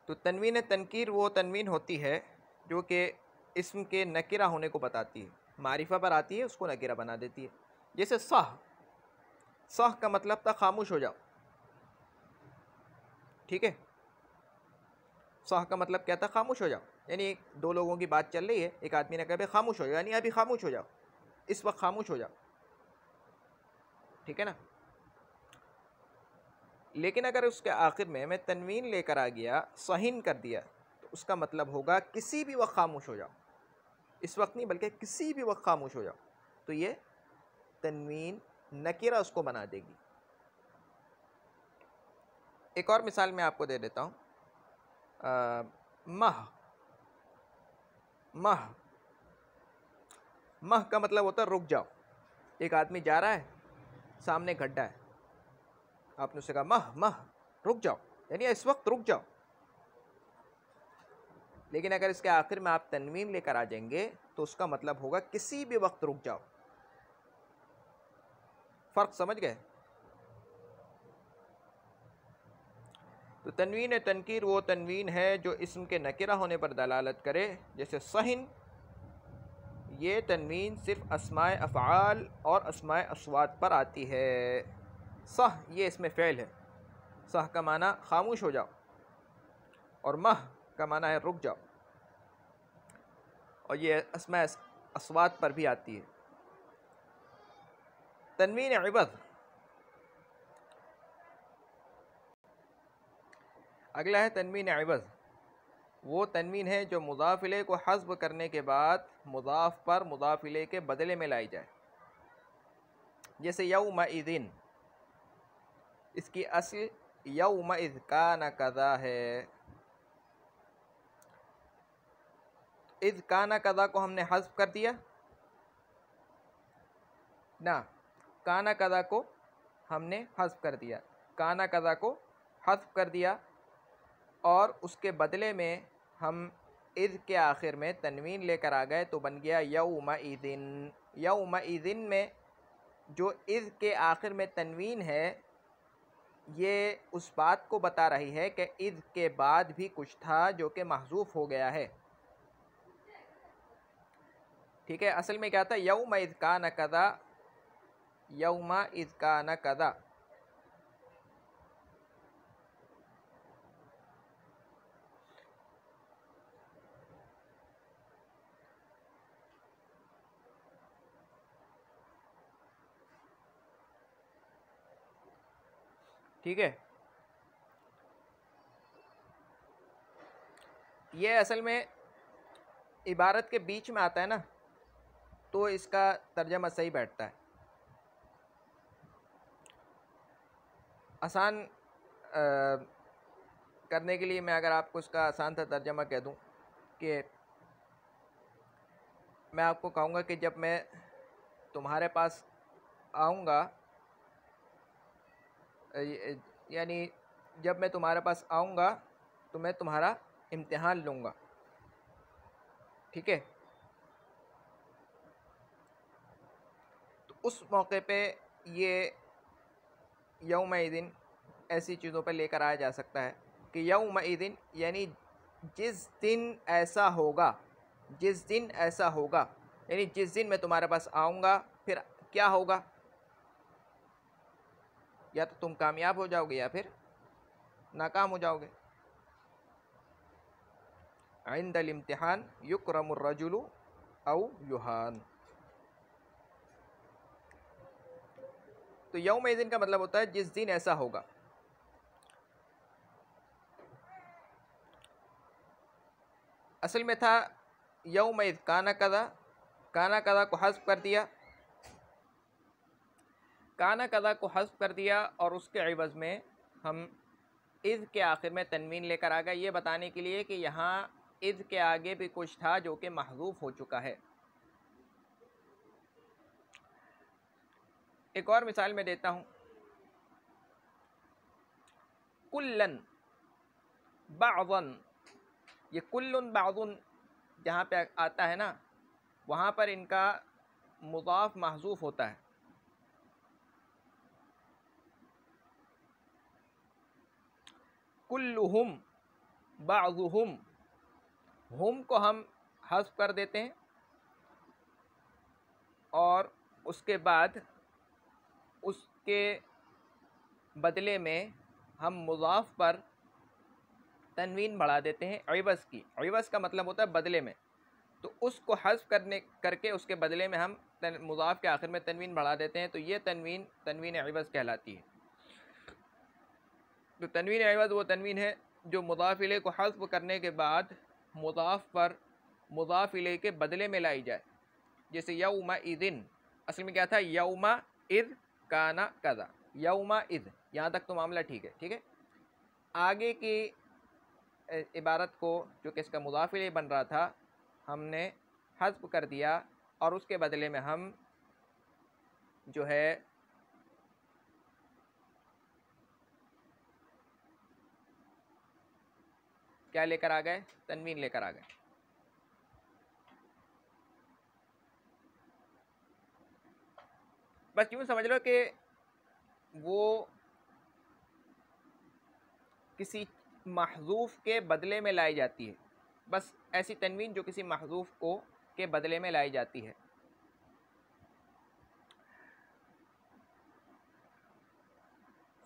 تو تنوین تنکیر وہ تنوین ہوتی ہے جو کہ اسم کے نکرہ ہونے کو بتاتی ہے، معرفہ پر آتی ہے اس کو نکرہ بنا دیتی ہے. جیسے صح، صح کا مطلب تھا خاموش ہو جاؤ. ٹھیک ہے، صح کا مطلب کیا تھا؟ خاموش ہو جاؤ. یعنی دو لوگوں کی بات چل رہی ہے، ایک آدمی نے کہا بھائی خاموش ہو جاؤ، یعنی ابھی خاموش ہو جاؤ، اس وقت خاموش ہو جاؤ. ٹھیک ہے نا. لیکن اگر اس کے آخر میں تنوین لے کر آ گیا، صحین کر دیا، تو اس کا مطلب ہوگا کسی بھی وقت خاموش ہو جاؤ. اس وقت نہیں بلکہ کسی بھی وقت خاموش ہو جاؤ. تو یہ تنوین نکرہ اس کو بنا دے گی. ایک اور مثال میں آپ کو دے دیتا ہوں. مہ، مہ، مہ کا مطلب ہوتا ہے رک جاؤ. ایک آدمی جا رہا ہے، سامنے گڈھا ہے، آپ نے اسے کہا مہ، مہ، رک جاؤ، یعنی اس وقت رک جاؤ. لیکن اگر اس کے آخر میں آپ تنوین لے کر آ جائیں گے تو اس کا مطلب ہوگا کسی بھی وقت رک جاؤ. فرق سمجھ گئے؟ تو تنوین تنکیر وہ تنوین ہے جو اسم کے نکرہ ہونے پر دلالت کرے. جیسے صحن، یہ تنوین صرف اسماء افعال اور اسماء اصوات پر آتی ہے. صح یہ اسم فعل ہے، صح کا معنی خاموش ہو جاؤ، اور مہ کا معنی ہے رک جاؤ، اور یہ اسماء اصوات پر بھی آتی ہے. تنوین عوض، اگلا ہے تنوین عوض. وہ تنوین ہے جو مضاف الیہ کو حذف کرنے کے بعد مضاف پر مضاف الیہ کے بدلے میں لائی جائے. جیسے یومئذ، اس کی اصل یومئذ کان کذا ہے. اذ کان کذا کو ہم نے حذف کر دیا نا، کان کذا کو ہم نے حذف کر دیا، کان کذا کو حذف کر دیا، اور اس کے بدلے میں ہم اذ کے آخر میں تنوین لے کر آ گئے تو بن گیا یومئذ. یومئذ میں جو اذ کے آخر میں تنوین ہے یہ اس بات کو بتا رہی ہے کہ اذ کے بعد بھی کچھ تھا جو کہ محذوف ہو گیا ہے. ٹھیک ہے، اصل میں کیا تھا؟ یومئذ کان کذا، یومئذ کان کذا. ٹھیک ہے، یہ اصل میں عبارت کے بیچ میں آتا ہے نا تو اس کا ترجمہ صحیح بیٹھتا ہے. آسان کرنے کے لیے میں اگر آپ کو اس کا آسان تھا ترجمہ کہہ دوں کہ میں آپ کو کہوں گا کہ جب میں تمہارے پاس آؤں گا، یعنی جب میں تمہارے پاس آؤں گا تو میں تمہارا امتحان لوں گا. ٹھیک ہے، تو اس موقع پہ یہ یومئذ ایسی چیزوں پہ لے کر آیا جا سکتا ہے کہ یومئذ یعنی جس دن ایسا ہوگا، جس دن ایسا ہوگا. یعنی جس دن میں تمہارے پاس آؤں گا پھر کیا ہوگا، یا تو تم کامیاب ہو جاؤ گے یا پھر ناکام ہو جاؤ گے. عند الامتحان یکرم الرجل او یہان. تو یوم دن کا مطلب ہوتا ہے جس دن ایسا ہوگا. اصل میں تھا یوم کانا کذا، کانا کذا کو حذف کر دیا، کانا کذا کو حذف کر دیا اور اس کے عوض میں ہم اذ کے آخر میں تنوین لے کر آ گئے، یہ بتانے کے لیے کہ یہاں اذ کے آگے بھی کچھ تھا جو کہ محذوف ہو چکا ہے. ایک اور مثال میں دیتا ہوں. کلن بعضن، یہ کلن بعضن جہاں پہ آتا ہے نا وہاں پر ان کا مضاف محذوف ہوتا ہے. کلہم بعضہم، ہم کو ہم حذف کر دیتے ہیں اور اس کے بعد اس کے بدلے میں ہم مضاف پر تنوین بڑھا دیتے ہیں عوض کی. عوض کا مطلب ہوتا ہے بدلے میں، تو اس کو حذف کر کے اس کے بدلے میں ہم مضاف کے آخر میں تنوین بڑھا دیتے ہیں، تو یہ تنوین عوض کہلاتی ہے. تو تنوین عوض وہ تنوین ہے جو مضاف الیہ کو حذف کرنے کے بعد مضاف پر مضاف الیہ کے بدلے میں لائی جائے. جیسے یوم اذن، اصل میں کیا تھا یوم اذ کانا کذا، یوم اذ، یہاں تک تو معاملہ ٹھیک ہے. ٹھیک ہے، آگے کی عبارت کو جو کہ اس کا مضاف الیہ بن رہا تھا ہم نے حذف کر دیا اور اس کے بدلے میں ہم جو ہے کیا لے کر آ گئے، تنوین لے کر آ گئے. بس یوں سمجھ لو کہ وہ کسی محذوف کے بدلے میں لائی جاتی ہے، بس ایسی تنوین جو کسی محذوف کو کے بدلے میں لائی جاتی ہے.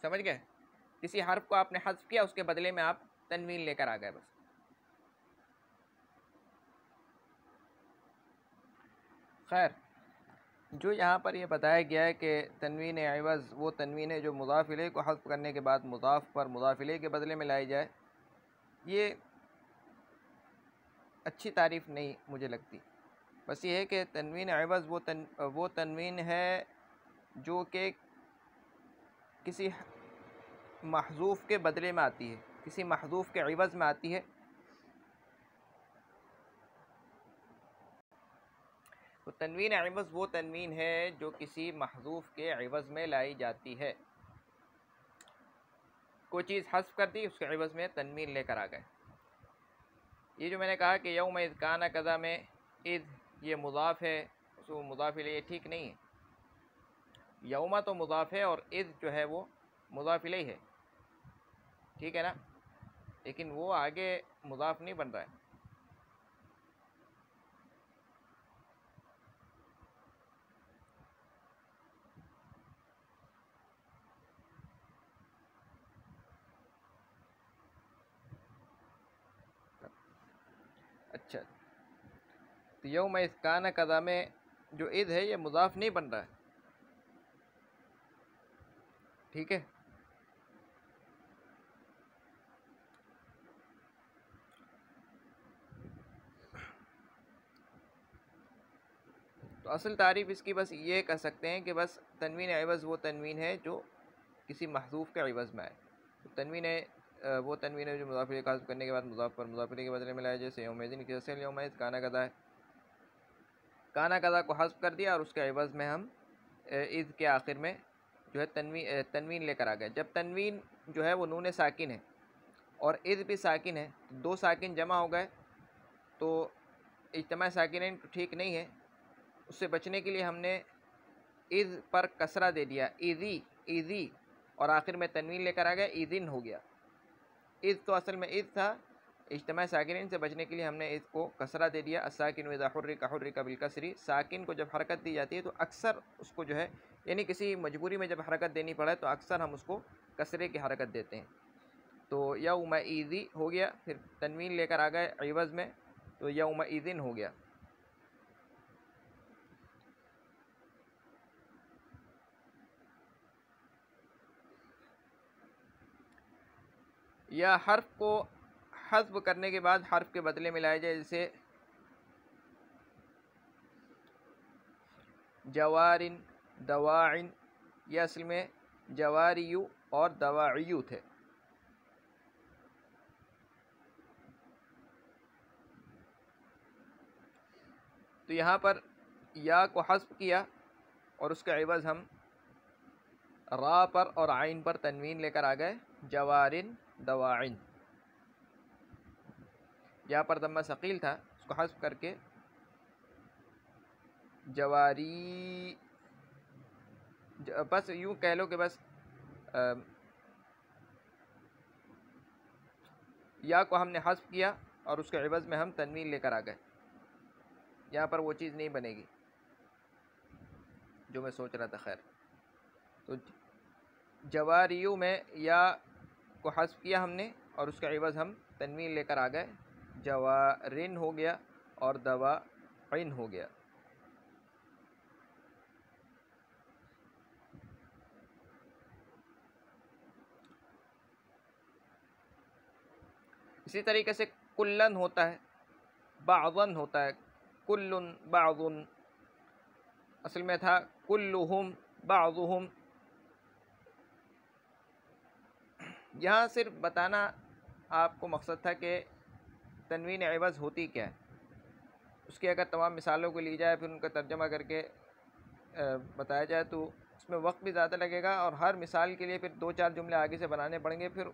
سمجھ گئے؟ کسی حرف کو آپ نے حذف کیا، اس کے بدلے میں آپ تنوین لے کر آ گئے بس. خیر، جو یہاں پر یہ بتایا گیا ہے کہ تنوین عوض وہ تنوین ہے جو مضاف الیہ کو حذف کرنے کے بعد مضاف پر مضاف الیہ کے بدلے میں لائی جائے، یہ اچھی تعریف نہیں مجھے لگتی. بس یہ ہے کہ تنوین عوض وہ تنوین ہے جو کہ کسی محذوف کے بدلے میں آتی ہے، کسی محذوف کے عوض میں آتی ہے. تو تنوین عوض وہ تنوین ہے جو کسی محذوف کے عوض میں لائی جاتی ہے. کوئی چیز حذف کر دی، اس کے عوض میں تنوین لے کر آ گئے. یہ جو میں نے کہا کہ یوم اذ کانا کذا میں اذ یہ مضاف ہے، اس کو مضاف الیہ ٹھیک نہیں ہے. یوم تو مضاف ہے اور اذ جو ہے وہ مضاف الیہ ہے، ٹھیک ہے نا، لیکن وہ آگے مضاف نہیں بن رہا ہے. اچھا، تو یوم اذ کانا کذا میں جو اذ ہے یہ مضاف نہیں بن رہا ہے، ٹھیک ہے. تو اصل تعریف اس کی بس یہ کہہ سکتے ہیں کہ بس تنوین عوض وہ تنوین ہے جو کسی محذوف کے عوض میں آئے. تنوین وہ تنوین ہے جو مضاف الیہ کا حذف کرنے کے بعد مضاف پر مضاف الیہ کے بدلے میں لایا. جیسے یوم اذن کی اصل یوم اذ کانا کذا ہے، کانا کذا کو حذف کر دیا اور اس کے عوض میں ہم اذ کے آخر میں جو ہے تنوین لے کر آ گئے. جب تنوین جو ہے وہ نون ساکن ہے اور اذ بھی ساکن ہے، دو ساکن جمع ہو گئے تو اجتماع ساکنین ٹھیک نہیں ہے. اس سے بچنے کے لیے ہم نے اذ پر کسرہ دے دیا، ایزی ایزی، اور آخر میں تنوین لے کر آ گیا، ایزن ہو گیا. اذ تو اصل میں اذ تھا، اجتماع ساکنین سے بچنے کے لیے ہم نے اس کو کسرہ دے دیا، الساکن اذا حرک حرک بالکسری، ساکن کو جب حرکت دی جاتی ہے تو اکثر اس کو جو ہے یعنی کسی مجبوری میں جب حرکت دینی پڑے تو اکثر ہم اس کو کسرے کی حرکت دیتے ہیں. تو یومئذ ہو گیا، پھر تنوین لے کر آ گئے عوض میں تو یومئذ ہو گیا. یا حرف کو حذف کرنے کے بعد حرف کے بدلے میں لایا جائے، جیسے جوارن دواعن، یہ اصل میں جواریو اور دواعیو تھے. تو یہاں پر یا کو حذف کیا اور اس کے عوض ہم را پر اور عین پر تنوین لے کر آ گئے، جوارن دواعن. یہاں پر ضمہ ثقیل تھا، اس کو حذف کر کے جواری، بس یوں کہہ لو کہ بس یا کو ہم نے حذف کیا اور اس کے عوض میں ہم تنوین لے کر آ گئے. یہاں پر وہ چیز نہیں بنے گی جو میں سوچ رہا تھا. خیر، تو جواریو میں یا کو حذف کیا ہم نے اور اس کے عوض ہم تنوین لے کر آ گئے، جوارن ہو گیا اور دواعن ہو گیا. اسی طریقے سے کلن ہوتا ہے، بعضن ہوتا ہے، کلن بعضن، اصل میں تھا کلہم بعضہم. یہاں صرف بتانا آپ کو مقصد تھا کہ تنوین عوض ہوتی کیا ہے. اس کی اگر تمام مثالوں کو لی جائے پھر ان کا ترجمہ کر کے بتایا جائے تو اس میں وقت بھی زیادہ لگے گا، اور ہر مثال کے لیے پھر 2-4 جملے آگے سے بنانے پڑیں گے، پھر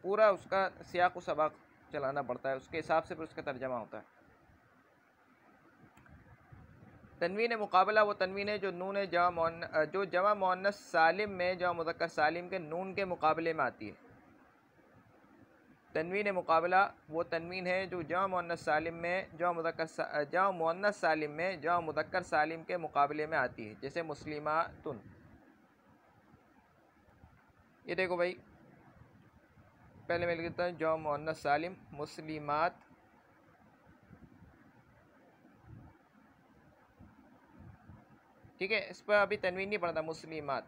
پورا اس کا سیاق و سباق چلانا پڑتا ہے، اس کے حساب سے پھر اس کا ترجمہ ہوتا ہے. تنوین مقابلہ وہ تنوین ہے جو جو جمع مؤنث سالم میں جمع مذکر سالم کے نون کے مقابلے میں آتی ہے. تنوین مقابلہ وہ تنوین ہے جو جمع مؤنث سالم میں جمع مؤنث سالم میں جمع مذکر سالم کے مقابلے میں آتی ہے، جیسے مسلماتن. یہ دیکھو بھائی، پہلے میں لکھتا ہوں جمع مؤنث سالم مسلمات، ٹھیک ہے، اس پر ابھی تنوین نہیں پڑتا، مسلمات.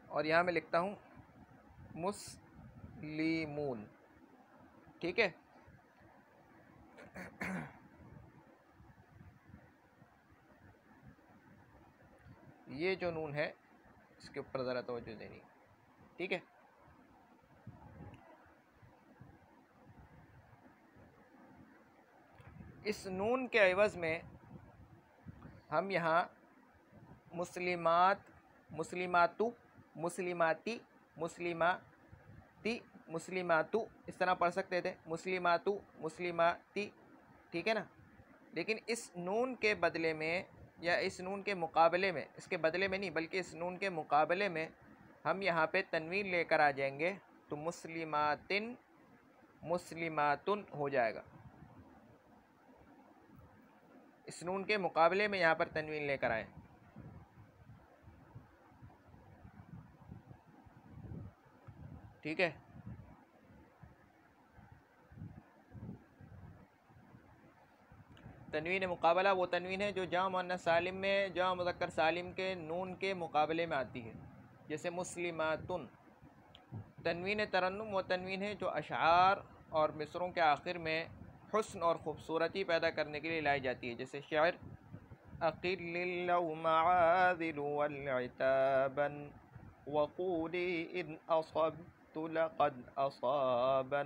اور یہاں میں لکھتا ہوں مسلمون، ٹھیک ہے. یہ جو نون ہے اس کے اوپر ذرا توجہ دینی، ٹھیک ہے. اس نون کے عوض میں ہم یہاں مسلمات، مسلماتو، مسلماتی، مسلماتی، مسلماتو اس طرح پڑھ سکتے تھے، مسلماتو، مسلماتی، ٹھیک ہے نا. لیکن اس نون کے بدلے میں یا اس نون کے مقابلے میں، اس کے بدلے میں نہیں بلکہ اس نون کے مقابلے میں ہم یہاں پہ تنوین لے کر آ جائیں گے تو مسلماتن، مسلماتن ہو جائے گا. اس نون کے مقابلے میں یہاں پر تنوین لے کر آئیں، ٹھیک ہے. تنوین مقابلہ وہ تنوین ہے جو جمع مؤنث سالم میں جمع مذکر سالم کے نون کے مقابلے میں آتی ہے، جیسے مسلماتن. تنوین ترنم وہ تنوین ہے جو اشعار اور مصروں کے آخر میں حسن اور خوبصورتی پیدا کرنے کے لیے لائی جاتی ہے، جیسے شعر اقل اللوم عاذل والعتابا وقولی ان اصبت لقد اصابا.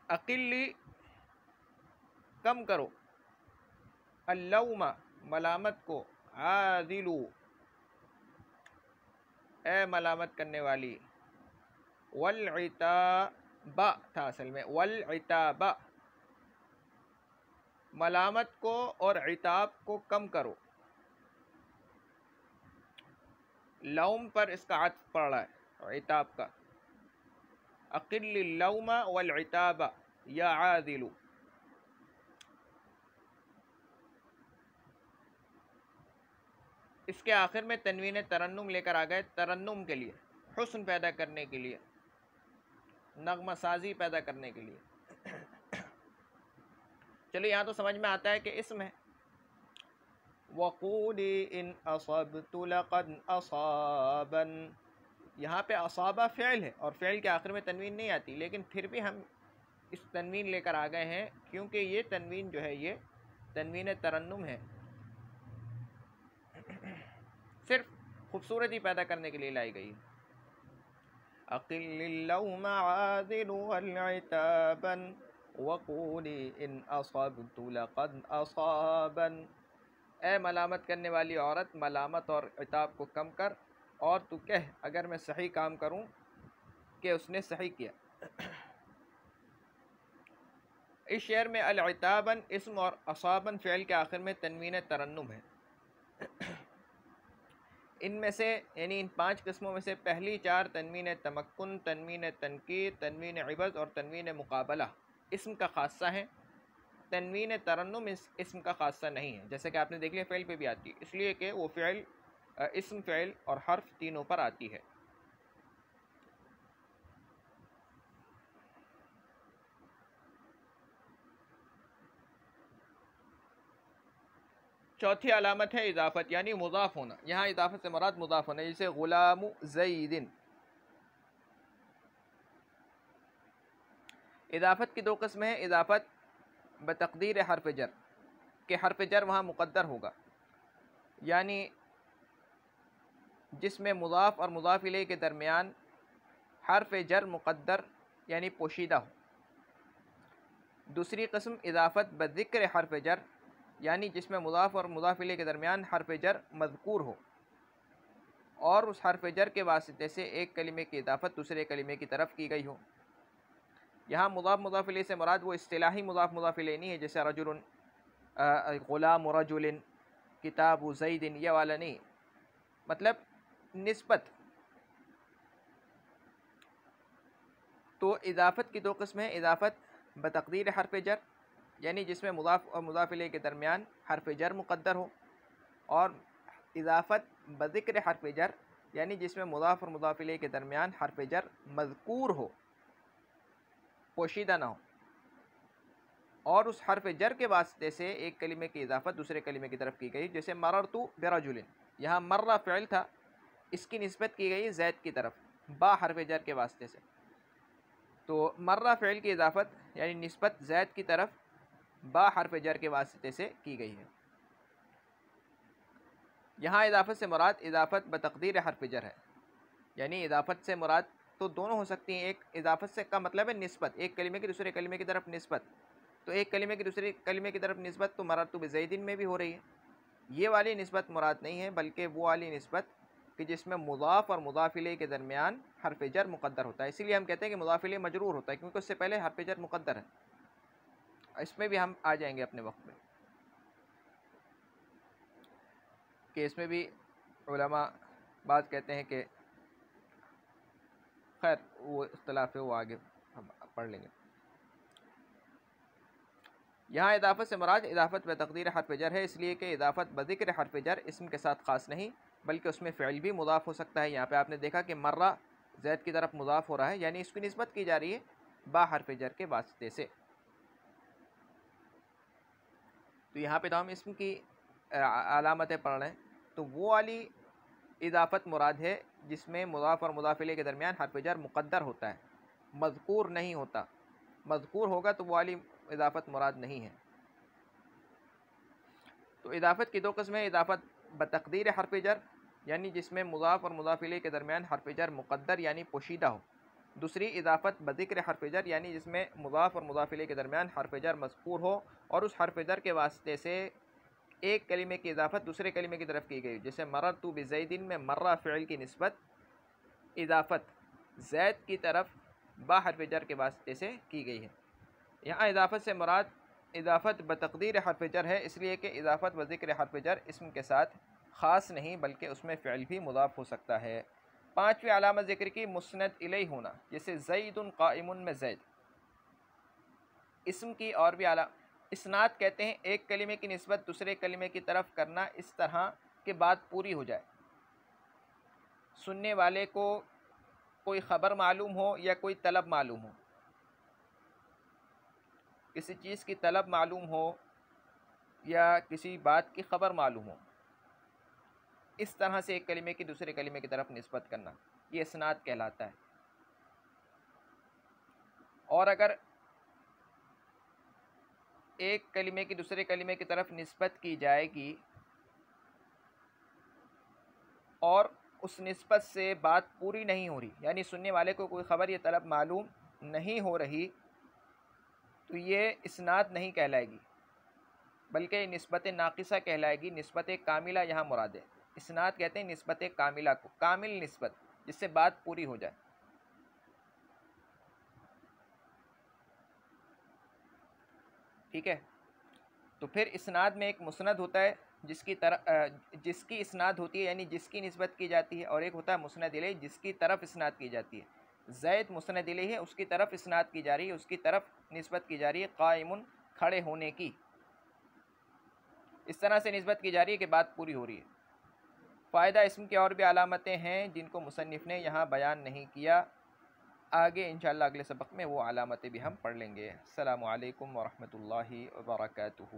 اقلی کم کرو، اللوم ملامت کو، عاذلو اے ملامت کرنے والی، والعتاب تھا اصل میں، والعتاب ملامت کو اور عتاب کو کم کرو. لوم پر اس کا عطف پڑ رہا ہے عتاب کا. اقل اللوم والعتاب یا عادل. اس کے آخر میں تنوین ترنم لے کر آ گئے ترنم کے لیے، حسن پیدا کرنے کے لیے، نغمہ سازی پیدا کرنے کے لیے. چلو یہاں تو سمجھ میں آتا ہے کہ اسم ہے. وَقُولِي إِنْ أَصَبْتُ لَقَدْ أَصَابًا، یہاں پہ اصابہ فعل ہے اور فعل کے آخر میں تنوین نہیں آتی، لیکن پھر بھی ہم اس تنوین لے کر آ گئے ہیں کیونکہ یہ تنوین جو ہے یہ تنوین ترنم ہے، صرف خوبصورتی پیدا کرنے کے لیے لائی گئی. أقل اللوم عاذل والعتابا وقولي إن أصبت لقد أصابا. اے ملامت کرنے والی عورت، ملامت اور عتاب کو کم کر اور تو کہہ اگر میں صحیح کام کروں کہ اس نے صحیح کیا. اس شعر میں العتاباً اسم اور اصاباً فعل کے آخر میں تنوین ترنم ہے. ان میں سے یعنی ان 5 قسموں میں سے پہلی 4 تنوین تمکن، تنوین تنکیر، تنوین عوض اور تنوین مقابلہ اسم کا خاصہ ہے. تنوین ترنم اسم کا خاصہ نہیں ہے، جیسے کہ آپ نے دیکھ لیا فعل پہ بھی آتی ہے، اس لیے کہ وہ فعل اسم، فعل اور حرف تینوں پر آتی ہے. چوتھی علامت ہے اضافت یعنی مضاف ہونا. یہاں اضافت سے مراد مضاف ہونا، جیسے غلام زیدن. اضافت کی 2 قسمیں ہیں. اضافت بتقدیر حرف جر کہ حرف جر وہاں مقدر ہوگا، یعنی جس میں مضاف اور مضاف الیہ کے درمیان حرف جر مقدر یعنی پوشیدہ ہو. دوسری قسم اضافت بذکر حرف جر یعنی جس میں مضاف اور مضاف الیہ کے درمیان حرف جر مذکور ہو اور اس حرف جر کے واسطے سے ایک کلمے کی اضافت دوسرے کلمے کی طرف کی گئی ہو. یہاں مضاف مضاف الیہ سے مراد وہ اصطلاحی مضاف مضاف الیہ نہیں ہے، جیسے رجل، غلام رجل، کتاب زید، یہ والا نہیں، مطلب نسبت. تو اضافت کی 2 قسمیں ہیں. اضافت بتقدیر حرف جر یعنی جس میں مضاف اور مضاف الیہ کے درمیان حرف جر مقدر ہو، اور اضافت بذکر حرف جر یعنی جس میں مضاف اور مضاف الیہ کے درمیان حرف جر مذکور ہو، پوشیدہ نہ ہو، اور اس حرف جر کے واسطے سے ایک کلمے کی اضافت دوسرے کلمے کی طرف کی گئی. جیسے مررت برجل، یہاں مرہ فعل تھا، اس کی نسبت کی گئی زید کی طرف با حرف جر کے واسطے سے. تو مرہ فعل کی اضافت یعنی نسبت زید کی طرف با حرف جر کے واسطے سے کی گئی ہے. یہاں اضافت سے مراد اضافت بتقدیر حرف جر ہے، یعنی اضافت سے مراد تو دونوں ہو سکتی ہیں. ایک اضافت سے کا مطلب ہے نسبت، ایک کلمے کی دوسرے کلمے کی طرف نسبت. تو ایک کلمے کی دوسرے کلمے کی طرف نسبت تو مررت بزیدن میں بھی ہو رہی ہے. یہ والی نسبت مراد نہیں ہے، بلکہ وہ والی نسبت کہ جس میں مضاف اور مضاف الیہ کے درمیان حرف جر مقدر ہوتا ہے. اسی لیے ہم کہتے ہیں کہ مضاف الیہ مجرور ہوتا ہے، کیونکہ اس سے پہلے حرف جر مقدر ہے. اس میں بھی ہم آ جائیں گے اپنے وقت میں کہ اس میں بھی علماء بعض کہتے ہیں کہ خیر وہ اختلاف ہے، وہ آگے ہم پڑھ لیں گے. یہاں اضافت سے مراد اضافت بتقدیر حرف جر ہے، اس لیے کہ اضافت بذکر حرف جر اسم کے ساتھ خاص نہیں بلکہ اس میں فعل بھی مضاف ہو سکتا ہے. یہاں پہ آپ نے دیکھا کہ مرہ زید کی طرف مضاف ہو رہا ہے، یعنی اس کی نسبت کی جا رہی ہے با حرف جر کے واسطے سے. تو یہاں پہ تو ہم اسم کی علامتیں پڑھ رہے ہیں. تو وہ والی اضافت مراد ہے جس میں مضاف اور مضاف الیہ کے درمیان حرف جر مقدر ہوتا ہے، مذکور نہیں ہوتا. مذکور ہوگا تو وہ والی اضافت مراد نہیں ہے. تو اضافت کی 2 قسمیں، اضافت بتقدیر حرف جر یعنی جس میں مضاف اور مضاف الیہ کے درمیان حرف جر مقدر یعنی پوشیدہ ہو. دوسری اضافت بذکر حرف جر یعنی جس میں مضاف اور مضاف الیہ کے درمیان حرف جر مذکور ہو اور اس حرف جر کے واسطے سے ایک کلمے کی اضافت دوسرے کلمے کی طرف کی گئی. جیسے مررت بزیدن میں مرہ فعل کی نسبت اضافت زید کی طرف با حرف جر کے واسطے سے کی گئی ہے. یہاں اضافت سے مراد اضافت بتقدیر حرف جر ہے، اس لیے کہ اضافت بذکر حرف جر اسم کے ساتھ خاص نہیں بلکہ اس میں فعل بھی مضاف ہو سکتا ہے۔ پانچویں علامت ذکر کی مسند الیہ ہونا، جیسے زید قائم میں زید۔ اسم کی اور بھی اسناد کہتے ہیں ایک کلمے کی نسبت دوسرے کلمے کی طرف کرنا اس طرح کہ بات پوری ہو جائے، سننے والے کو کوئی خبر معلوم ہو یا کوئی طلب معلوم ہو، کسی چیز کی طلب معلوم ہو یا کسی بات کی خبر معلوم ہو، اس طرح سے ایک کلمے کی دوسرے کلمے کی طرف نسبت کرنا، یہ اسناد کہلاتا ہے۔ اور اگر ایک کلمے کی دوسرے کلمے کی طرف نسبت کی جائے گی اور اس نسبت سے بات پوری نہیں ہو رہی، یعنی سننے والے کو کوئی خبر یا طلب معلوم نہیں ہو رہی، تو یہ اسناد نہیں کہلائے گی بلکہ یہ نسبت ناقصہ کہلائے گی۔ نسبت کاملہ یہاں مراد ہے۔ اسناد کہتے ہیں نسبت کاملہ کو، کامل نسبت جس سے بات پوری ہو جائے۔ ٹھیک ہے، تو پھر اسناد میں ایک مسند ہوتا ہے جس کی اسناد ہوتی ہے، یعنی جس کی نسبت کی جاتی ہے، اور ایک ہوتا ہے مسند الیہ جس کی طرف اسناد کی جاتی ہے۔ زید مسند الیہ ہے، اس کی طرف اسناد کی جا رہی ہے، اس کی طرف نسبت کی جا رہی ہے قائم کھڑے ہونے کی، اس طرح سے نسبت کی جا رہی ہے کہ بات پوری ہو رہی ہے۔ فائدہ اسم کی اور بھی علامتیں ہیں جن کو مصنف نے یہاں بیان نہیں کیا، آگے انشاءاللہ اگلے سبق میں وہ علامتیں بھی ہم پڑھ لیں گے۔ السلام علیکم ورحمۃ اللہ وبرکاتہ۔